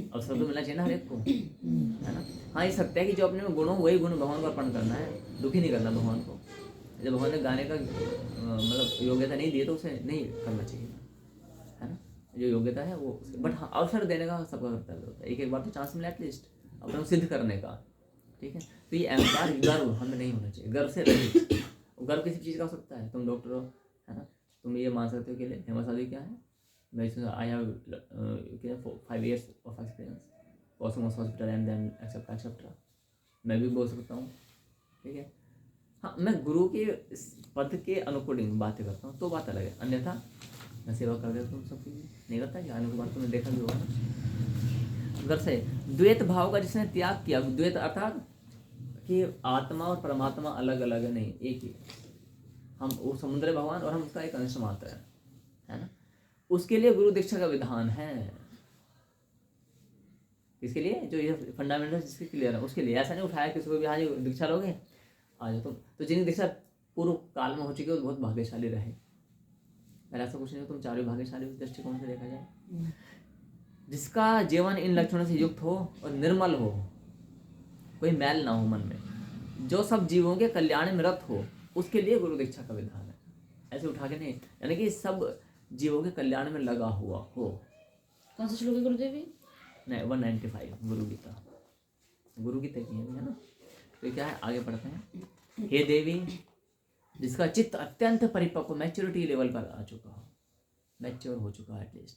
अवसर तो मिलना चाहिए ना हर एक को, है ना। हाँ, ये सत्य है कि जो अपने में गुण हो वही गुण भगवान को अर्पण करना है, दुखी नहीं करना भगवान को। जब भगवान ने गाने का मतलब योग्यता नहीं दी तो उसे नहीं करना चाहिए, है ना। जो योग्यता है वो, बट हाँ अवसर देने का सबका कर्तव्य होता है, एक बार तो चांस मिला एटलीस्ट अपने को सिद्ध करने का, ठीक है। तो ये अहंकार गर्व हमें नहीं होना चाहिए, गर्व से रहित। गर्व किसी चीज़ का हो सकता है, तुम डॉक्टर हो, है ना, तुम ये मान सकते हो कि हेमा शादी क्या है, मैं I have 5 years of experience Cosmos hospital and then etcetera, मैं भी बोल सकता हूँ, ठीक है। हाँ, मैं गुरु के पद के अनुकूलिंग बातें करता हूँ तो बात अलग है, अन्यथा मैं सेवा कर देता हूँ सबकी, नहीं करता कि आने के बाद तुमने देखा भी होगा ना। अगर से द्वैत भाव का जिसने त्याग किया, द्वैत अर्थात कि आत्मा और परमात्मा अलग अलग है, नहीं एक ही, हम वो समुद्र भगवान और हम उसका एक अंश मात्र है ना। उसके लिए गुरु दीक्षा का विधान है, इसके लिए जो ये फंडामेंटल जिसके क्लियर है उसके लिए। ऐसा नहीं उठाया किसी को भी, हाँ जी दीक्षा लोगे आ जाओ तुम, तो जिनकी दीक्षा पूर्व काल में हो चुकी है वो बहुत भाग्यशाली रहे। पहले ऐसा कुछ नहीं, तुम चारों भाग्यशाली दृष्टिकोण से देखा जाए। जिसका जीवन इन लक्षणों से युक्त हो और निर्मल हो, कोई मैल ना हो मन में, जो सब जीवों के कल्याण में रत हो, उसके लिए गुरु दीक्षा का विधान है। ऐसे उठा के नहीं, यानी कि सब जीवों के कल्याण में लगा हुआ हो। कौन सा श्लोक है गुरुदेवी? नहीं 195 गुरु गीता की है ना। तो क्या है, आगे पढ़ते हैं। हे देवी, जिसका चित्त अत्यंत परिपक्व मैच्योरिटी लेवल पर आ चुका हो, मैच्योर हो चुका है एटलीस्ट,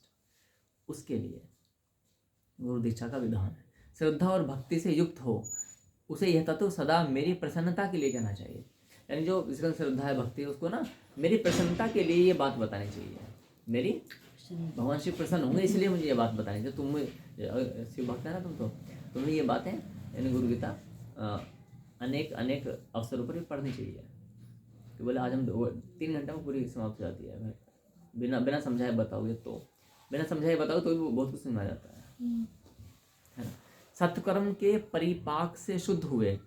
उसके लिए गुरु दीक्षा का विधान है। श्रद्धा और भक्ति से युक्त हो उसे यह तत्व सदा मेरी प्रसन्नता के लिए कहना चाहिए। यानी जो जिसका श्रद्धा है भक्ति है उसको ना मेरी प्रसन्नता के लिए ये बात बतानी चाहिए। मेरी भगवान शिव प्रसन्न होंगे इसलिए मुझे ये बात बतानी चाहिए। तुम शिव भक्त है ना तुम, तो तुम्हें ये बातें यानी गुरु गीता अनेक अनेक अवसरों पर भी पढ़नी चाहिए। कि बोले आज हम 3 घंटे में पूरी समाप्त हो जाती है। बिना समझाए बताओगे तो बिना समझाए बताओ तो भी बहुत कुछ समझ जाता है ना। सत्कर्म के परिपाक से शुद्ध हुए,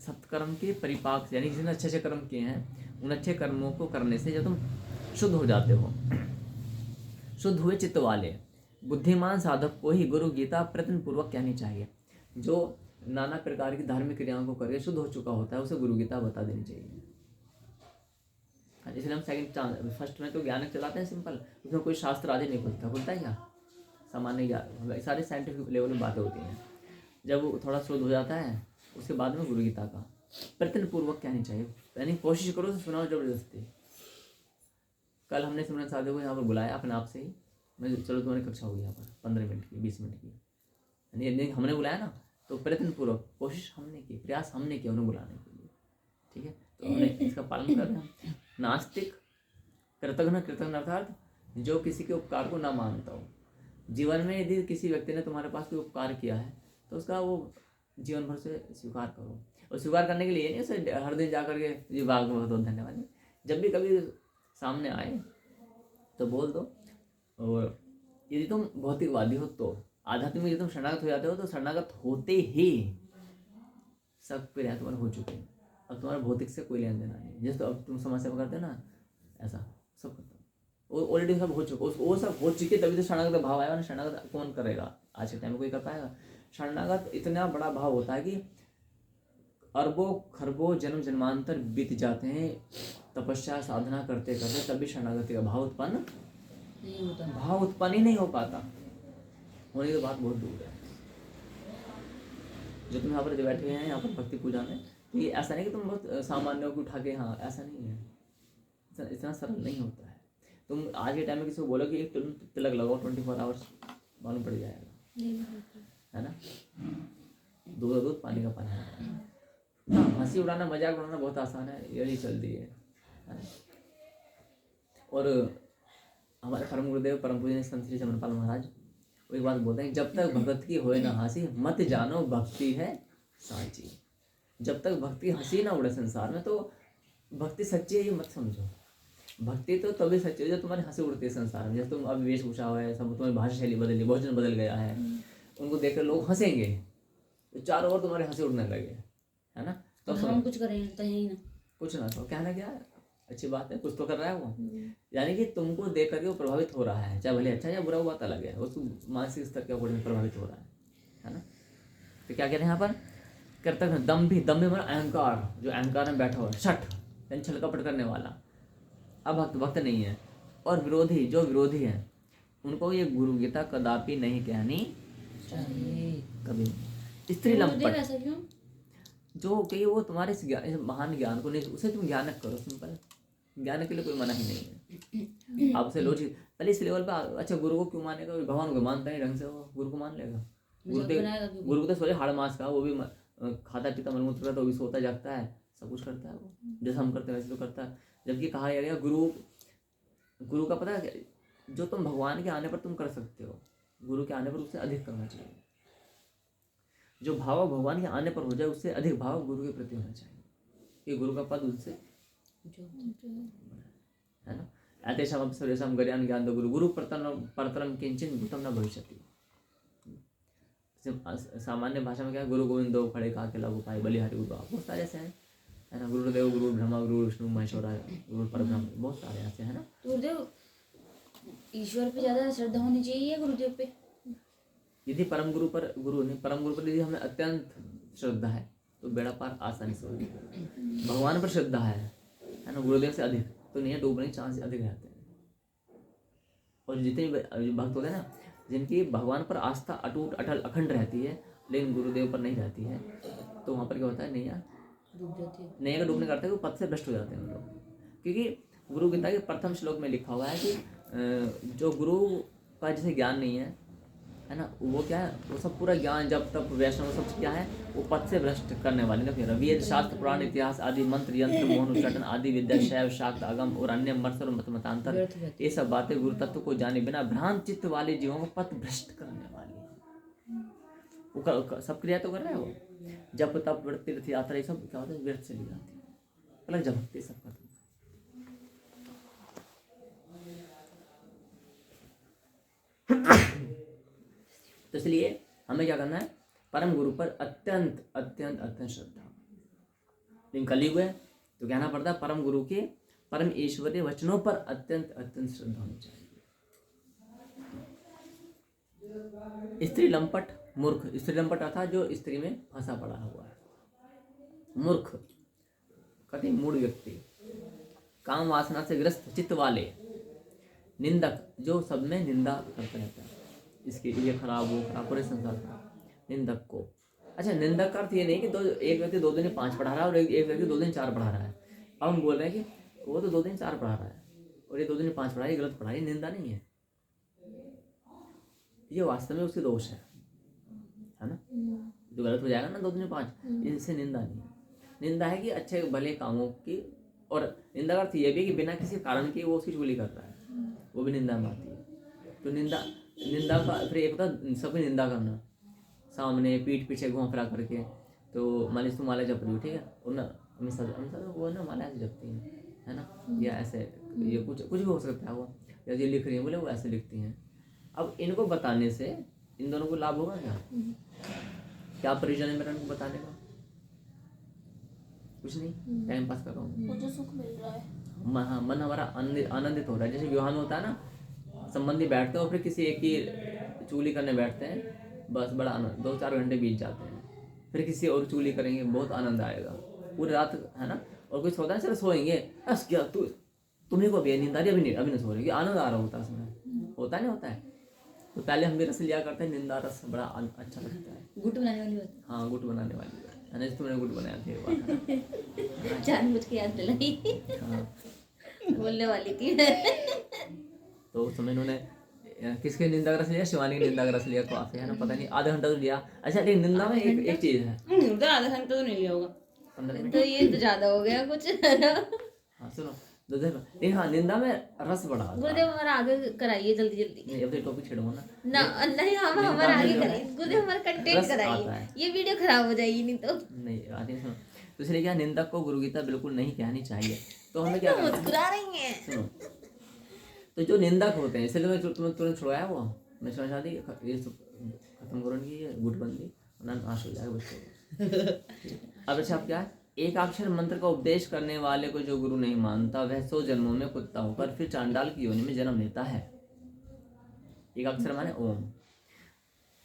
सत्कर्म के परिपाक से यानी जिसने अच्छे कर्म किए हैं उन अच्छे कर्मों को करने से जब तुम शुद्ध हो जाते हो, शुद्ध हुए चित्त वाले बुद्धिमान साधक को ही गुरु गीता प्रयत्न पूर्वक कहनी चाहिए। जो नाना प्रकार की धार्मिक क्रियाओं को करके शुद्ध हो चुका होता है उसे गुरु गीता बता देनी चाहिए। इसलिए हम फर्स्ट में तो ज्ञान चलाते हैं सिंपल, उसमें कोई शास्त्र आदि नहीं खुलता है क्या, सामान्य ज्ञान सारे साइंटिफिक लेवल में बातें होती हैं। जब वो थोड़ा शुद्ध हो जाता है उसके बाद में गुरु गीता का प्रयत्न पूर्वक कहनी चाहिए। यानी कोशिश करो तो सुनाओ जबरदस्ती। कल हमने सिमरन साधु को यहाँ पर बुलाया अपने आप से ही, मैं चलो तुम्हारी कक्षा होगी यहाँ पर 15 मिनट की 20 मिनट की, यानी हमने बुलाया ना तो प्रयत्न पूर्वक कोशिश हमने की, प्रयास हमने किया उन्हें बुलाने के लिए। ठीक है, तो हमने इसका पालन कर रहे हैं। नास्तिक कृतघ्न अर्थात जो किसी के उपकार को ना मानता हो। जीवन में यदि किसी व्यक्ति ने तुम्हारे पास कोई उपकार किया है तो उसका वो जीवन भर से स्वीकार करो। और स्वीकार करने के लिए नहीं उसे हर दिन जा करके जी भाग बहुत बहुत धन्यवाद नहीं, जब भी कभी सामने आए तो बोल दो। और यदि तुम भौतिकवादी हो तो आध्यात्मिक में यदि तुम शरणागत हो जाते हो तो शरणागत होते ही सब क्रिया तुम्हारे हो चुके हैं, अब तुम्हारा भौतिक से कोई लेन देना नहीं। जैसे तो अब तुम समाज सेवा करते हो ना, ऐसा सब करते हो ऑलरेडी सब हो चुका, वो सब हो चुके तभी तो शरणागत भाव आएगा ना। शरणागत कौन करेगा आज के टाइम में, कोई कर पाएगा? शरणागत इतना बड़ा भाव होता है कि अरबों खरबों जन्म जन्मांतर बीत जाते हैं तपस्या साधना करते करते, तभी शरणागति का भाव उत्पन्न नहीं होता, भाव उत्पन्न ही नहीं हो पाता। होने की बात बहुत दूर है। जो तुम यहाँ पर जो बैठे हैं यहाँ पर भक्ति पूजा में, तो ये ऐसा नहीं कि तुम बहुत सामान्यों को उठा के, हाँ ऐसा नहीं है, इतना सरल नहीं होता है। तुम आज के टाइम में किसी को बोलो कि एक तिलक लगाओ 24 आवर्स, मालूम पड़ जाएगा, है ना। दूध दूध पानी का पानी है। हंसी उड़ाना मजाक उड़ाना बहुत आसान है, यही चलती है। और हमारे परम गुरुदेव परम पूजनीय संत श्री चमनपाल महाराज वो एक बात बोलते हैं, जब तक भगत की होए ना हंसी मत जानो भक्ति है साची। जब तक भक्ति हंसी ना उड़े संसार में तो भक्ति सच्ची है ये मत समझो। भक्ति तो तभी सच्ची है जब तुम्हारी हंसी उड़ती है संसार में। जैसे तुम अब वेशभूषा हुआ है, सब तुम्हारी भाषा शैली बदली, भोजन बदल गया है, उनको देखकर लोग हंसेंगे तो चारों ओर तुम्हारी हंसी उड़ने लगे, है ना। तो हम कुछ करें तो यही ना, कुछ ना कहो, कहना क्या है, अच्छी बात है, कुछ तो कर रहा है वो। यानी कि तुमको देख करके वो प्रभावित हो रहा है, चाहे भले अच्छा या बुरा, वो बात अलग है, उसको मानसिक स्तर के अकॉर्डिंग प्रभावित हो रहा है ना। तो क्या कह रहे हैं यहाँ पर, कर्तव्य दम भी मतलब अहंकार, जो अहंकार में बैठा हुआ शठ यानी छल कपट करने वाला, अब भक्त नहीं है। और विरोधी, जो विरोधी है उनको ये गुरु गीता कदापि नहीं कहनी चाहिए, कभी। स्त्री लंपट, ऐसा क्यों? जो कहीं वो तुम्हारे इस महान ज्ञान को नहीं, उसे तुम ज्ञानक करो, सिंपल। ज्ञान के लिए कोई मना ही नहीं है। आप उसे लोग पहले इस लेवल पर, अच्छा गुरु को क्यों मानेगा, भगवान को मानता नहीं ढंग से, वो गुरु को मान लेगा। गुरु को तो सोचे हाड़ मास का, वो भी खाता पीता मलमूत्र करता है, वो भी सोता जागता है, सब कुछ करता है वो, जैसे हम करते हैं वैसे तो करता है। जबकि कहा गया गुरु का पता है, जो तुम भगवान के आने पर तुम कर सकते हो, गुरु के आने पर उससे अधिक करना चाहिए। जो भाव भगवान के आने पर हो जाए उससे अधिक भाव गुरु के प्रति होना चाहिए, ये गुरु का पद उससे है ना। ऐतेषाम सर्वेषां गरीयान् ज्ञानदो गुरु गुरु परतरम किंचिन भूतम न भविष्यति। सामान्य भाषा में क्या है, गुरु गोविंदो खड़े काके लागू पाए बलिहारी गुरु, बहुत सारे ऐसे हैं, है ना। गुरुदेव गुरु ब्रह्मा गुरु विष्णु महेश्वराय गुरु परब्रह्म, बहुत सारे ऐसे है ना। गुरुदेव ईश्वर पे ज्यादा श्रद्धा होनी चाहिए या गुरुदेव पे? यदि परम गुरु पर यदि हमें अत्यंत श्रद्धा है तो बेड़ा पार आसानी से होगी। भगवान पर श्रद्धा है ना, गुरुदेव से अधिक तो नहीं है, डूबने के चांस अधिक रहते हैं। और जितने भक्त होते हैं ना, जिनकी भगवान पर आस्था अटूट अटल अखंड रहती है लेकिन गुरुदेव पर नहीं रहती है, तो वहाँ पर क्या होता है, नैया का डूबने करते हैं, वो पद से भ्रष्ट हो जाते हैं लोग। क्योंकि गुरु गीता के प्रथम श्लोक में लिखा हुआ है कि जो गुरु का जिसे ज्ञान नहीं है ना, वो क्या है, वो सब पूरा ज्ञान जब तक वैष्णव सब क्या है, वो पद से भ्रष्ट करने वाले ना। फिर वेद शास्त्र पुराण इतिहास आदि मंत्र यंत्र मोहन उच्चाटन आदि विद्या शैव शाक्त आगम और अन्य मत्सर और मतांतर, ये सब बातें गुरु तत्व को जाने बिना भ्रांत चित्त वाले जीवों को पथ भ्रष्ट करने वाली है। वो सब क्रिया तो कर रहा है वो, जब तप व्रत तीर्थ यात्रा ये सब क्या होता है, व्यर्थ चली जाती है, अलग जब भक्ति सब खत्म। तो इसलिए हमें क्या करना है, परम गुरु पर अत्यंत अत्यंत अत्यंत श्रद्धा। लेकिन कलयुग है तो कहना पड़ता है परम गुरु के परम ईश्वरीय वचनों पर अत्यंत अत्यंत श्रद्धा होनी चाहिए। स्त्री लंपट मूर्ख, स्त्री लंपट अर्थात जो स्त्री में फंसा पड़ा हुआ है, मूर्ख कति मूढ़ व्यक्ति, काम वासना से ग्रस्त चित्त वाले, निंदक जो सब में निंदा करते रहता है, इसकी ये खराब वो खराब, पूरे संसार का निंदक को। अच्छा, निंदक का अर्थ ये नहीं कि एक व्यक्ति 2 दिन 5 पढ़ा रहा है और एक व्यक्ति 2 दिन 4 पढ़ा रहा है। अब हम बोल रहे हैं कि वो तो 2 दिन 4 पढ़ा रहा है और ये 2 दिन 5 पढ़ा रहा है, ये गलत पढ़ा रहा है, निंदा नहीं है, ये वास्तव में उसके दोष है ना। जो गलत हो जाएगा ना 2 दिन 5, इससे निंदा नहीं है। निंदा है कि अच्छे भले कामों की, और निंदा का अर्थ ये भी है कि बिना किसी कारण के वो उसकी चुगली कर रहा है, वो भी निंदा में आती है। तो निंदा का फिर एक होता सबकी निंदा करना, सामने पीठ पीछे घुमा फिरा करके। तो मान लीजिए तुम माला जप रही हो, ठीक है, और ना वो ना माला ऐसे जपती है ना, या ऐसे ये कुछ भी हो सकता है वो, या ये लिख रही है बोले वो ऐसे लिखती हैं। अब इनको बताने से इन दोनों को लाभ होगा क्या प्रयोजन है मेरा इनको बताने का? कुछ नहीं, टाइम पास कर रहा हूँ, मुझे सुख मिल रहा है, मन हमारा आनंदित हो रहा है। जैसे विवाह में होता है ना, संबंधी बैठते हैं और फिर किसी एक की चुगली करने बैठते हैं, बस बड़ा आनंद, 2-4 घंटे बीत जाते हैं, फिर किसी और चुगली करेंगे, बहुत आनंद आएगा पूरी रात, है ना। और कुछ होता है चलो सोएंगे, बस क्या तुम्हें को भी नींद आ रही, अभी नहीं सो रही, आनंद आ रहा होता है उसमें, होता नहीं होता है। तो पहले हम भी रस लिया करते हैं, निंदा रस बड़ा अच्छा लगता है, गुट बनाने वाली बात। हाँ गुट बनाने वाली है ना, तुमने गुट बनाया था, जानबूझ के याद दिलाई, हाँ बोलने वाली थी। तो उस समय इन्होंने किसके निंदा का रस लिया, शिवानी की निंदा का रस लिया काफी, है ना, पता नहीं आधा घंटा तो लिया। अच्छा, लेकिन निंदा में एक चीज है, तो आधा घंटा तो नहीं लिया होगा, 15 मिनट, तो ये तो ज्यादा हो गया कुछ। हाँ सुनो, नहीं हाँ, निंदा में रस बढ़ा गुरुदेव हमारा आगे कराइए जल्दी जल्दी। नहीं, अब तो टॉपिक छेड़ो ना, नहीं हम हमारा आगे कराइए गुरुदेव, हमारा कंटेंट रस आता कराइए, है। ये वीडियो खराब हो जाएगी नहीं तो। नहीं आती सुनो। तो इसलिए क्या, निंदक को गुरु गीता बिल्कुल नहीं कहनी चाहिए। तो हमें क्या करना है, मुस्कुरा रही हैं। सुनो, तो जो निंदक होते हैं, इसलिए मैं तुम्हें तुरंत छुड़वाया वो, मैं शादी ये सब खत्म करो, ये गुटबंदी ना, नाश हो जाएगा बच्चों। अब अच्छा, अब क्या है, एक अक्षर मंत्र का उपदेश करने वाले को जो गुरु नहीं मानता, वह 100 जन्मों में कुत्ता होकर फिर चांडाल की योनि में जन्म लेता है। एक अक्षर माने ओम,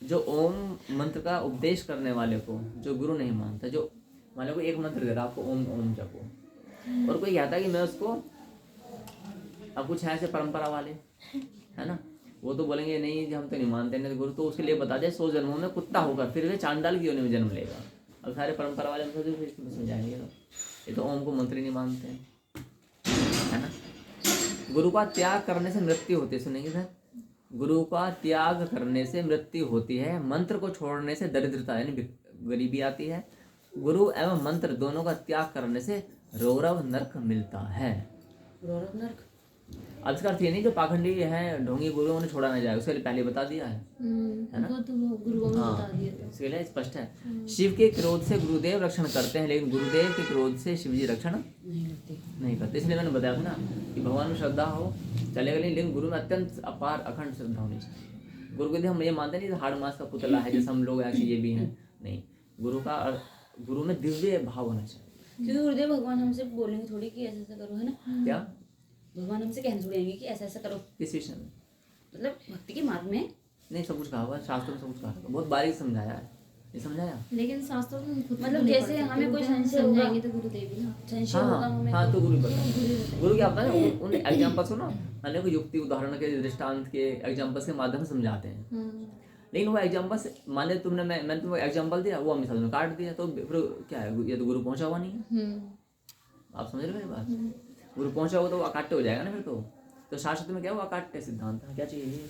जो ओम मंत्र का उपदेश करने वाले को जो गुरु नहीं मानता, जो मान लो कोई एक मंत्र दे रहा आपको, ओम ओम जपो, और कोई कहता है कि मैं उसको, अब कुछ ऐसे परंपरा वाले है ना, वो तो बोलेंगे नहीं जी हम तो नहीं मानते नहीं गुरु, तो उसके लिए बता दे 100 जन्मों में कुत्ता होकर फिर वे चांडाल की योनि में जन्म लेगा। अब सारे परंपरा वाले समझाएंगे, ये तो ओम को मंत्र ही नहीं मानते हैं, है ना। गुरु का त्याग करने से मृत्यु होती है, सुनेंगे सर, गुरु का त्याग करने से मृत्यु होती है, मंत्र को छोड़ने से दरिद्रता यानी गरीबी आती है, गुरु एवं मंत्र दोनों का त्याग करने से रौरव नरक मिलता है। रौरव नरक, अब इसका अर्थ ये नहीं जो पाखंडी है ढोंगी गुरुओं ने छोड़ा ना जाए, उसके लिए पहले बता दिया है ना, गुरुओं ने बता दिया, इसके लिए स्पष्ट है। शिव के क्रोध से गुरुदेव रक्षण करते हैं, लेकिन गुरुदेव के क्रोध से शिव जी रक्षण नहीं करते। इसलिए मैंने बताया था ना कि भगवान में श्रद्धा हो चलेगा नहीं, लेकिन गुरु में अत्यंत अपार अखंड श्रद्धा होनी चाहिए। गुरु को हम ये मानते नहीं हाड़ मास का पुतला है जैसे हम लोग ऐसे ये भी हैं, नहीं, गुरु में दिव्य भाव होना चाहिए। क्योंकि गुरुदेव भगवान हमसे बोलेंगे थोड़ी कि ऐसा ऐसा करो, है ना, क्या भगवान हमसे कहने थोड़ी आएंगे कि ऐसा ऐसा करो, किस विषय में, मतलब भक्ति के मार्ग में नहीं, सब कुछ कहा हुआ है शास्त्रों में, सब कुछ कहा हुआ है, बहुत बारीक समझाया है, ये समझाया। लेकिन शास्त्रों में खुद मतलब जैसे हमें कोई संशय होगा, समझाएंगे तो गुरुदेव ही ना, संशय होगा हमें, हाँ तो गुरु बता, गुरु क्या होता है ना, उन एग्जाम्पल्स को ना मैंने को युक्ति उदाहरण के दृष्टांत के एग्जाम्पल्स के माध्यम से समझाते हैं। लेकिन वो एग्जाम्पल्स मान लिया तुमने, मैंने तुमको एग्जाम्पल दिया, वो हमने काट दिया, तो फिर क्या है, ये तो गुरु पहुंचा हुआ नहीं है। आप समझ रहे मेरी बात, गुरु पहुंचा हुआ तो वो अकाट्य हो जाएगा ना फिर तो शास्त्र में क्या हुआ, अकाट्य सिद्धांत क्या चाहिए,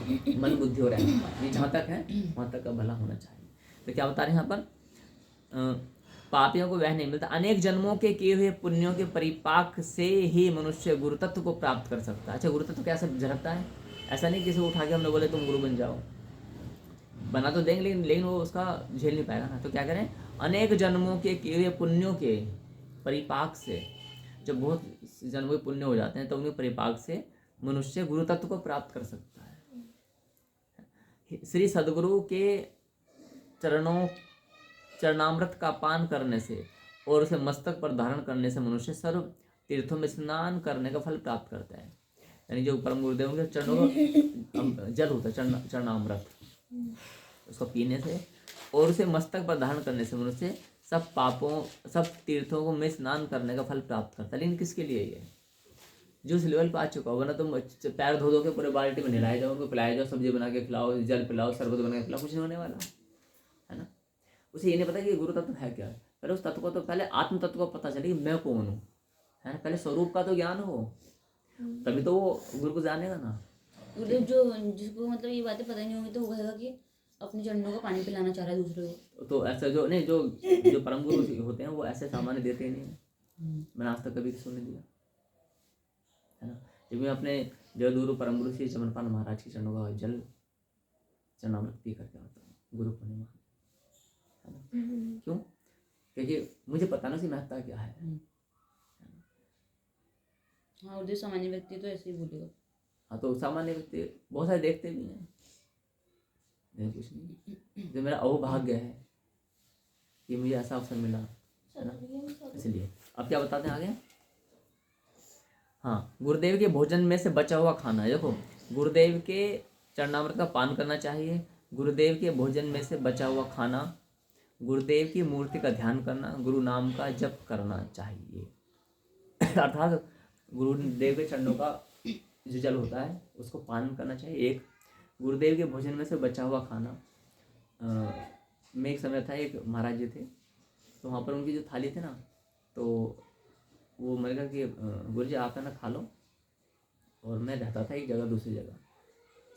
मन बुद्धि और अहंकार, ये जहाँ तक है वहाँ तक का भला होना चाहिए। तो क्या बता रहे हैं यहाँ पर, पापियों को वह नहीं मिलता, अनेक जन्मों के किए हुए पुण्यों के परिपाक से ही मनुष्य गुरु तत्व को प्राप्त कर सकता है। अच्छा, गुरु तत्व कैसे झलकता है? ऐसा नहीं किसी को उठा के हमने बोले तुम गुरु बन जाओ, बना तो देंगे लेकिन वो उसका झेल नहीं पाएगा ना। तो क्या करें, अनेक जन्मों के किए हुए पुण्यों के परिपाक से, जब बहुत जन्मों के पुण्य हो जाते हैं तो उनके परिपाक से मनुष्य गुरु तत्व को प्राप्त कर सकता है। श्री सद्गुरु के चरणामृत का पान करने से और उसे मस्तक पर धारण करने से मनुष्य सर्व तीर्थों में स्नान करने का फल प्राप्त करता है। यानी जो परम गुरुदेव के चरणों का जल होता है, चरणामृत, उसको पीने से और उसे मस्तक पर धारण करने से मनुष्य सब तीर्थों को में स्नान करने का फल प्राप्त करता है। लेकिन किसके लिए? ये जो उस लेवल पर आ चुका होगा ना, तुम पैर धो धो के पूरे बाल्टी में नहलाए जाओ, उनको पिलाए जाओ, सब्जी बना के खिलाओ, जल पिलाओ, शरबत बना के खिलाओ, कुछ नहीं होने वाला है ना। उसे ये नहीं पता कि गुरु तत्व है क्या। पहले उस तत्व को तो पहले आत्म तत्व को पता चले कि मैं कौन हूँ, है ना। पहले स्वरूप का तो ज्ञान हो, तभी तो वो गुरु को जानेगा ना। गुरुदेव जो जिसको मतलब ये बातें पता ही नहीं होंगी तो वो कहेगा कि अपने चरणों का पानी पिलाना चाह रहा है दूसरे को। तो ऐसा जो नहीं, जो परम गुरु होते हैं वो ऐसे सामान्य देते ही नहीं है। मैंने आज तक कभी किसी ने दिया है ना। जब मैं अपने जगदगुरु परम गुरु श्री चमनपाल महाराज के चरणों का जल चरणामृत पी करके आता हूँ, गुरु पूर्णिमा है ना। क्यों? क्योंकि मुझे पता ना उसकी महत्ता क्या है। हाँ, और जो सामान्य व्यक्ति तो ऐसे ही बोलेगा। हाँ, तो सामान्य व्यक्ति बहुत सारे देखते भी हैं, नहीं कुछ नहीं। जो मेरा अहोभाग्य है कि मुझे ऐसा अवसर मिला है ना, इसलिए। अब क्या बताते हैं आगे? हाँ, गुरुदेव के भोजन में से बचा हुआ खाना। देखो, गुरुदेव के चरणामृत का पान करना चाहिए, गुरुदेव के भोजन में से बचा हुआ खाना, गुरुदेव की मूर्ति का ध्यान करना, गुरु नाम का जप करना चाहिए। अर्थात गुरुदेव के चरणों का जो जल होता है उसको पान करना चाहिए। एक, गुरुदेव के भोजन में से बचा हुआ खाना। में एक समय था, एक महाराज जी थे, तो वहाँ पर उनकी जो थाली थी ना, तो वो मैंने कहा कि गुरु जी आप है ना खा लो। और मैं रहता था एक जगह दूसरी जगह,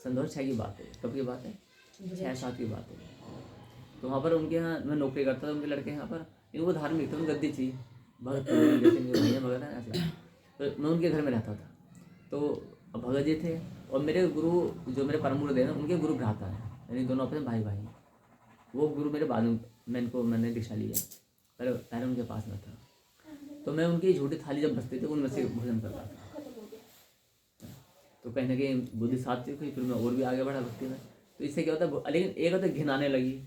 सन 2006 की बात है। कब की बात है? 6-7 की बात है। तो वहाँ पर उनके यहाँ मैं नौकरी करता था, उनके लड़के यहाँ पर, इनको धार्मिक थे, उनको गद्दी थी, भगत जैसे मेरे भैया वगैरह ऐसा। तो मैं उनके घर में रहता था। तो भगत जी थे और मेरे गुरु जो मेरे परम गुरुदेव हैं उनके गुरु भ्राता है, यानी दोनों अपने भाई भाई। वो गुरु मेरे बाद में मैंने दीक्षा लिया, पहले उनके पास में था। तो मैं उनकी झूठी थाली जब बसती थी उनमें से भोजन करता था। तो कहीं ना कहीं बुद्धि सात्विक हुई, फिर मैं और भी आगे बढ़ा भक्ति में। तो इससे क्या होता है, लेकिन एक होता है घिन आने लगी,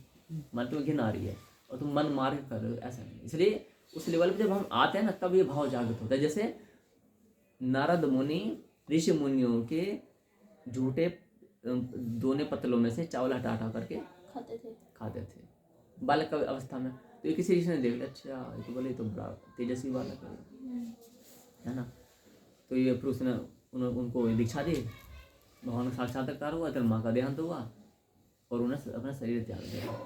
मन तुम्हें घिन आ रही है और तुम मन मार के कर रहे हो, ऐसा नहीं। इसलिए उस लेवल पर जब हम आते हैं ना, तब ये भाव जागृत होता है। जैसे नारद मुनि ऋषि मुनियों के झूठे दोने पतलों में से चावल हटा हटा करके खाते थे बालक अवस्था में। तो ये किसी ऋषि ने देख लिया, अच्छा ये तो बोले तो बड़ा तेजस्वी बालक है ना। तो ये फिर उसने उनको दीक्षा दी, भगवान का साक्षात्कार हुआ, फिर माँ का देहांत हुआ और उन्हें अपना शरीर त्याग दिया।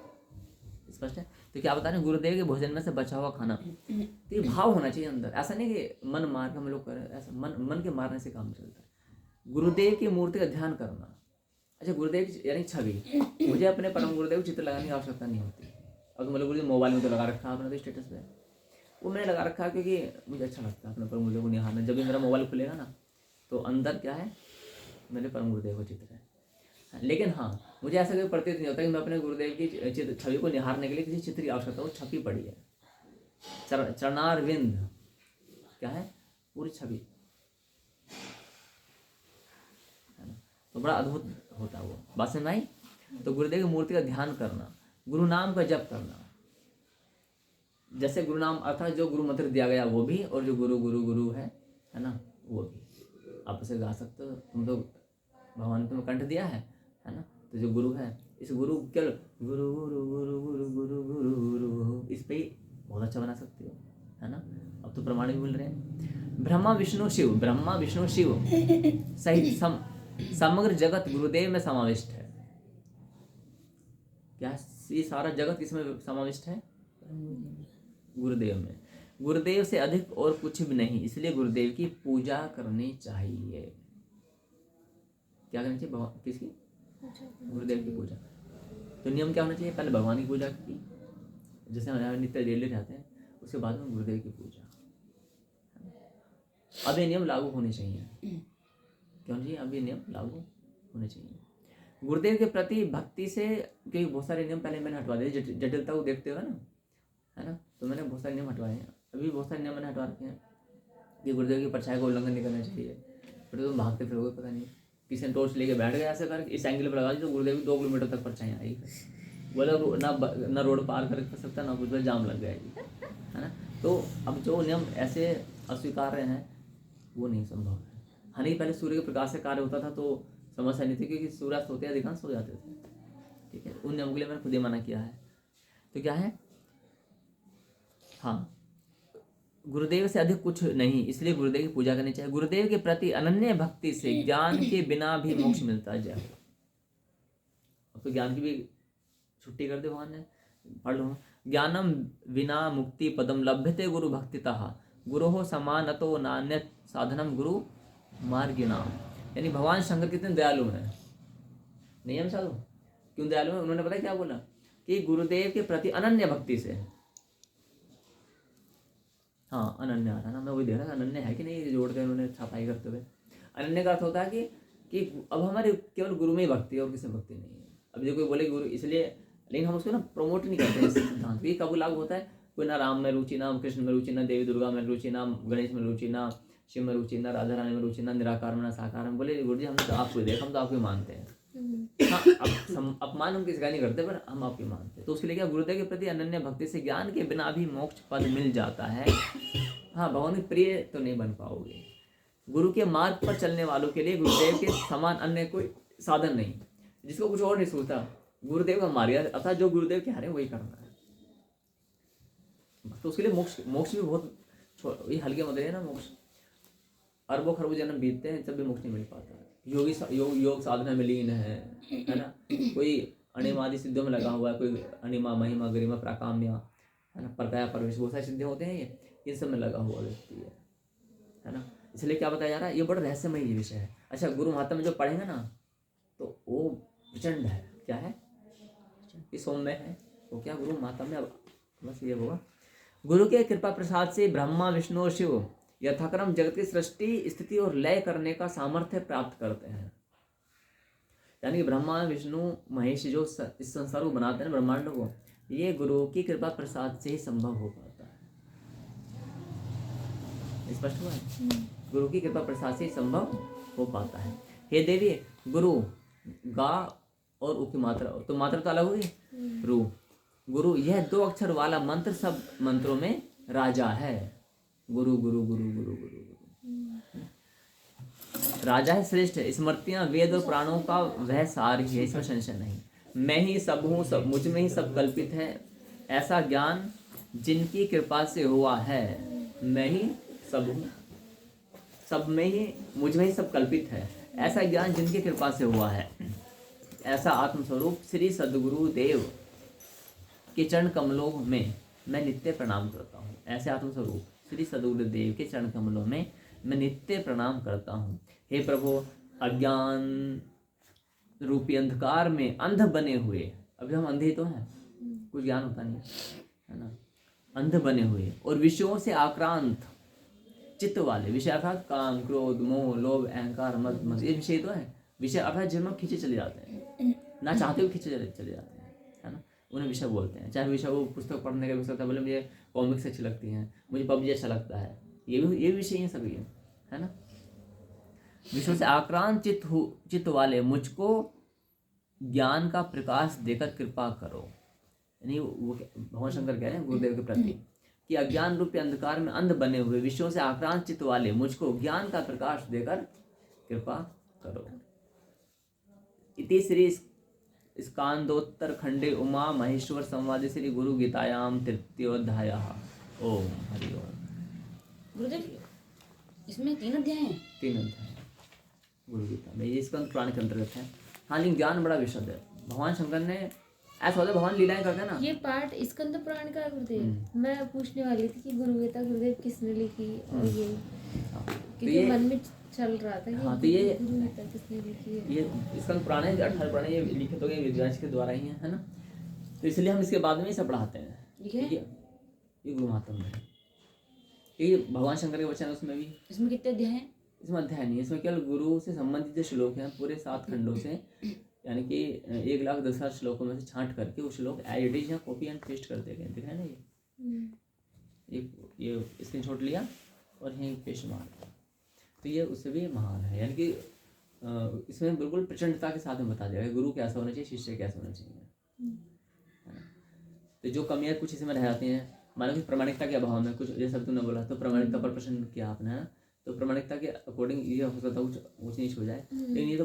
स्पष्ट है? तो क्या बता रहे हैं, गुरुदेव के भोजन में से बचा हुआ खाना। तो ये भाव होना चाहिए अंदर, ऐसा नहीं कि मन मार के हम लोग करें, ऐसा मन के मारने से काम चलता है। गुरुदेव की मूर्ति का ध्यान करना। अच्छा, गुरुदेव यानी छवि, मुझे अपने परम गुरुदेव चित्र लगाने की आवश्यकता नहीं होती। अब तो मतलब गुरुदेव मोबाइल में तो लगा रखा है अपने तो स्टेटस पे, वो मैंने लगा रखा है क्योंकि मुझे अच्छा लगता है अपने परम गुरुदेव को निहारना। जब भी मेरा मोबाइल खुलेगा ना, तो अंदर क्या है, मेरे परम गुरुदेव का चित्र है। लेकिन हाँ, मुझे ऐसा कोई प्रतीत नहीं होता कि मैं अपने गुरुदेव की छवि को निहारने के लिए किसी चित्र की आवश्यकता हो। छपी पड़ी है, चरणारविंद क्या है, पूरी छवि है ना। तो बड़ा अद्भुत होता है वो, बात समझ में आई? तो गुरुदेव की मूर्ति का ध्यान करना, गुरु नाम का जप करना। जैसे गुरु नाम अर्थात जो गुरु मंत्र दिया गया वो भी, और जो गुरु गुरु गुरु है ना, वो भी आप उसे गा सकते हो। तुम तो भगवान ने तुम्हें कंठ दिया है ना। तो जो गुरु है, इस गुरु क्या गुरु गुरु गुरु गुरु गुरु गुरु गुरु इस पे ही बहुत अच्छा बना सकते हो, है ना। अब तो प्रमाण भी मिल रहे हैं। ब्रह्मा विष्णु शिव सहित समग्र जगत गुरुदेव में समाविष्ट है। क्या ये सारा जगत किसमें समाविष्ट है? गुरुदेव में। गुरुदेव से अधिक और कुछ भी नहीं, इसलिए गुरुदेव की पूजा करनी चाहिए। क्या करनी चाहिए? किसकी? गुरुदेव की पूजा। तो नियम क्या होना चाहिए, पहले भगवान की पूजा की, जैसे हम नित्य डेली रहते हैं, उसके बाद में गुरुदेव की पूजा। अब ये नियम लागू होने चाहिए, क्यों जी, अब ये नियम लागू होने चाहिए गुरुदेव के प्रति भक्ति से, क्योंकि बहुत सारे नियम पहले मैंने हटवा दिए, जटिलता को देखते हुए ना, है ना, तो मैंने बहुत सारे नियम हटवाए हैं। अभी बहुत सारे नियम मैंने हटवा रखे हैं कि गुरुदेव की परछाई का उल्लंघन नहीं करना चाहिए। फिर तो तुम भागते फिरोगे, पता नहीं किसी ने टॉर्च लेके बैठ गया ऐसे कर, इस एंगल पर लगा दी तो गुरुदेव की 2 किलोमीटर तक परछाई आई, बोला ना रोड पार कर सकता, ना कुछ, जाम लग जाएगी, है ना। तो अब जो नियम ऐसे अस्वीकार्य हैं वो नहीं संभव है। हाँ, नहीं पहले सूर्य के प्रकाश से कार्य होता था तो समस्या नहीं थी, क्योंकि सूर्यास्त होते अधिकांश हो जाते थे, ठीक है। उन नियमों के लिए मैंने खुद ही मना किया है। तो क्या है, हाँ, गुरुदेव से अधिक कुछ नहीं, इसलिए गुरुदेव की पूजा करनी चाहिए। गुरुदेव के प्रति अनन्य भक्ति से ज्ञान के बिना भी मोक्ष मिलता है। अब तो ज्ञान की भी छुट्टी कर दे भगवान ने, पढ़ लो, ज्ञानम विना मुक्ति पदम लभ्यते गुरु भक्तितः गुरोः समानतो नान्यत् साधनम गुरु मार्गिणाम। यानी भगवान शंकर कितने दयालु हैं, नियम साधु क्यों दयालु हैं, उन्होंने पता क्या बोला कि गुरुदेव के प्रति अनन्य भक्ति से, हाँ अनन्य आ रहा ना, मैं वही देख रहा था अनन्य है कि नहीं, जोड़ के उन्होंने छापाई करते हुए। अनन्य का अर्थ होता है कि अब हमारे केवल गुरु में ही भक्ति है और किसी में भक्ति नहीं है। अब जो कोई बोले गुरु, इसलिए, लेकिन हम उसको ना प्रमोट नहीं करते हैं इस सिद्धांत। ये कब लागू होता है, कोई ना राम में रुचि, ना कृष्ण में रुचि, ना देवी दुर्गा में रुचि, ना गणेश में रुचि, ना शिव में रुचि, ना राधा रानी में रुचि, ना निराकार में, ना साकार में। बोले गुरु जी हमने तो आपको देखा, हम तो आपको मानते हैं। हाँ, अपमान हम किसी का नहीं करते, पर हम आपकी मानते हैं। तो उसके लिए क्या, गुरुदेव के प्रति अनन्य भक्ति से ज्ञान के बिना भी मोक्ष पद मिल जाता है। हाँ, भगवान के प्रिय तो नहीं बन पाओगे। गुरु के मार्ग पर चलने वालों के लिए गुरुदेव के समान अन्य कोई साधन नहीं, जिसको कुछ और नहीं सोचता, गुरुदेव का मार्ग, अर्थात जो गुरुदेव कह रहे हैं वही करना है। तो उसके लिए मोक्ष भी बहुत ये हल्के मत रहे ना। मोक्ष अरबों खरबों जन्म बीतते हैं तब भी मोक्ष नहीं मिल पाता। योग साधना में लीन है ना, कोई अणिमादि सिद्धियों में लगा हुआ है, कोई अणिमा महिमा गरिमा प्राकाम्या, है ना, परकाया परवेश, बहुत सारी सिद्धियां होते हैं, ये इन सब में लगा हुआ व्यक्ति है ना। इसलिए क्या बताया जा रहा है, ये बड़ा रहस्यमय विषय है। अच्छा, गुरु महात्मा में जो पढ़ेंगे ना तो वो प्रचंड है, क्या है, ये सौम्य है, वो क्या गुरु महात्मा में। अब बस ये होगा, गुरु के कृपा प्रसाद से ब्रह्मा विष्णु और शिव यथाक्रम जगत की सृष्टि स्थिति और लय करने का सामर्थ्य प्राप्त करते हैं। यानी कि ब्रह्मा विष्णु महेश जो इस संसार को बनाते हैं, ब्रह्मांड को, ये गुरु की कृपा प्रसाद से ही संभव हो पाता है। स्पष्ट हुआ है, गुरु की कृपा प्रसाद से ही संभव हो पाता है। हे देवी, गुरु गा और उ की मात्रा, तो मात्रा तो अलग हुई, रू, गुरु, यह 2 अक्षर वाला मंत्र सब मंत्रों में राजा है। गुरु गुरु गुरु गुरु गुरु गुरु राजा है, श्रेष्ठ है। स्मृतियां वेद और प्राणों का वह सार ही है, इसमें संशय नहीं। मैं ही सब हूँ, सब मुझ में ही सब कल्पित है, ऐसा ज्ञान जिनकी कृपा से हुआ है। मैं ही सब हूँ, सब में ही, मुझ में ही सब कल्पित है, ऐसा ज्ञान जिनकी कृपा से हुआ है। ऐसा आत्मस्वरूप श्री सद्गुरु देव के चरण कमलों में मैं नित्य प्रणाम करता हूँ। ऐसे आत्मस्वरूप श्री सद्गुरु देव के चरण कमलों में मैं नित्य प्रणाम करता हूँ। हे प्रभु, अज्ञान रूपी अंधकार में अंध बने हुए, अभी हम अंधे तो हैं, कुछ ज्ञान होता नहीं है ना, अंध बने हुए और विषयों से आक्रांत चित्त वाले, विषय अर्थात काम क्रोध मोह लोभ अहंकार मद, ये विषय तो है। विषय अर्थात जिनमें खींचे चले जाते हैं, ना चाहते हुए खींचे चले जाते हैं, है ना, उन्हें विषय बोलते हैं। चाहे विषय वो पुस्तक पढ़ने का भी हो सकता है, बोले मुझे कॉमिक्स अच्छी लगती हैं, मुझे पबजी अच्छा लगता है, ये विषय हैं सभी, है ना। विषयों से आक्रांत चित्त वाले मुझको ज्ञान का प्रकाश देकर कृपा करो। यानी वो भगवान शंकर कह रहे हैं गुरुदेव के प्रति कि अज्ञान रूपी अंधकार में अंध बने हुए विषयों से आक्रांत चित्त वाले मुझको ज्ञान का प्रकाश देकर कृपा करो। इति श्री स्कांदोत्तर खंडे उमा महेश्वर संवादे श्री गुरु गीतायाम तृतीयोध्याय। ओम हरि ओम। गुरुदेव, इसमें 3 अध्याय हैं? 3 अध्याय गुरु गीता में, ये स्कंद पुराण के अंतर्गत है। हाँ, लेकिन ज्ञान बड़ा विशद है। भगवान शंकर ने ऐसा होता है, भगवान लीलाएं करते हैं ना। ये पार्ट स्कंद पुराण का है गुरुदेव। मैं पूछने वाली थी कि गुरु गीता गुरुदेव किसने लिखी, और ये तो क्योंकि ये मन में चल रहा था कि हाँ, तो ये नेता किसने लिखी है। ये इसका पुराने 18 पुराने ये लिखित हो गए विद्वांस के द्वारा ही है ना। तो इसलिए हम इसके बाद में ये सब पढ़ाते हैं। ठीक है। ये गुरु महात्म है, ये भगवान शंकर के वचन है। उसमें भी इसमें कितने अध्याय हैं? इसमें अध्याय नहीं है, इसमें केवल गुरु से संबंधित जो श्लोक हैं पूरे 7 खंडों से, यानी कि 1,10,000 श्लोकों में से छांट करके वो श्लोक एज इट इज यहाँ कॉपी एंड पेस्ट करते गए। दिख रहा है ना, ये स्क्रीनशॉट लिया और यहीं पेस्ट मार। तो ये उससे भी महान है, यानी कि इसमें बिल्कुल प्रचंडता के साथ में बता दिया गया गुरु कैसा होना चाहिए, शिष्य कैसा होना चाहिए, है ना। तो जो कमियाँ कुछ इसमें रह जाती हैं, मानो कि प्रामाणिकता के अभाव में कुछ, जैसा तुमने बोला तो प्रामाणिकता पर प्रश्न किया आपने, है ना। तो प्रामाणिकता के अकॉर्डिंग ये हो सकता है कुछ ऊंच नीच हो जाए, लेकिन ये तो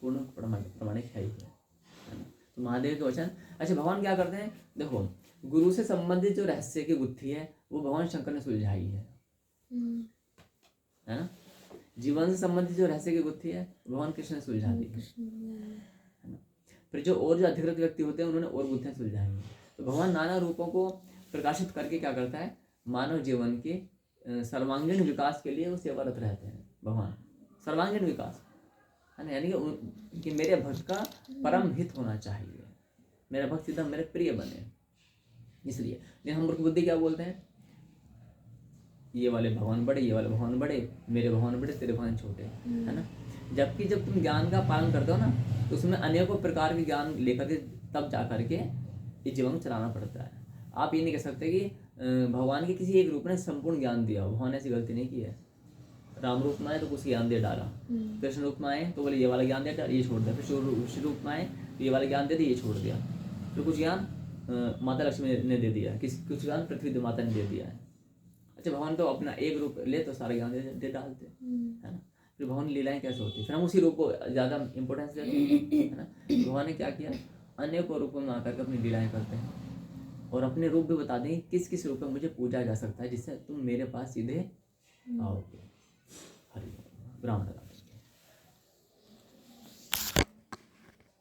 पूर्ण प्रामाणिक है ही है ना। तो महादेव के वचन, अच्छा भगवान क्या करते हैं, देखो गुरु से संबंधित जो रहस्य की गुत्थी है वो भगवान शंकर ने सुलझाई है ना। जीवन से संबंधित जो रहस्य की गुत्थी है भगवान कृष्ण ने सुलझा दी है ना। फिर जो और जो अधिकृत व्यक्ति होते हैं उन्होंने और गुत्थियां सुलझाई हैं। तो भगवान नाना रूपों को प्रकाशित करके क्या करता है, मानव जीवन के सर्वांगीण विकास के लिए वो सेवारत रहते हैं। भगवान सर्वांगीण विकास है ना, यानी कि मेरे भक्त का परम हित होना चाहिए, मेरा भक्त सीधा मेरे प्रिय बने, इसलिए। लेकिन हम मूर्ख बुद्धि क्या बोलते हैं, ये वाले भगवान बड़े, ये वाले भगवान बड़े, मेरे भगवान बड़े, तेरे भगवान छोटे, है ना। जबकि जब तुम ज्ञान का पालन करते हो ना तो उसमें अनेकों प्रकार के ज्ञान लेकर के तब जा करके इस जीवन को चलाना पड़ता है। आप ये नहीं कह सकते कि भगवान के किसी एक रूप ने संपूर्ण ज्ञान दिया हो, भगवान ने ऐसी गलती नहीं की है। राम रूप में आए तो कुछ ज्ञान दे डाला, कृष्ण रूप में आए तो बोले ये वाला ज्ञान दे डाला, ये छोड़ दिया। फिर शिव रूप में आए तो ये वाला ज्ञान दे दिया, ये छोड़ दिया। फिर कुछ ज्ञान माता लक्ष्मी ने दे दिया, कुछ ज्ञान पृथ्वी माता ने दे दिया है। अच्छा भगवान तो अपना एक रूप ले तो सारा ज्ञान दे डालते, है ना। फिर भगवान लीलाएं कैसे होती, फिर हम उसी रूप को ज़्यादा इंपॉर्टेंस देते हैं, है ना। भगवान ने क्या किया, अनेकों रूपों में आकर के अपनी लीलाएं करते हैं और अपने रूप भी बता देंगे किस किस रूप में मुझे पूजा जा सकता है जिससे तुम मेरे पास सीधे आओगे। हरि ब्राह्मण।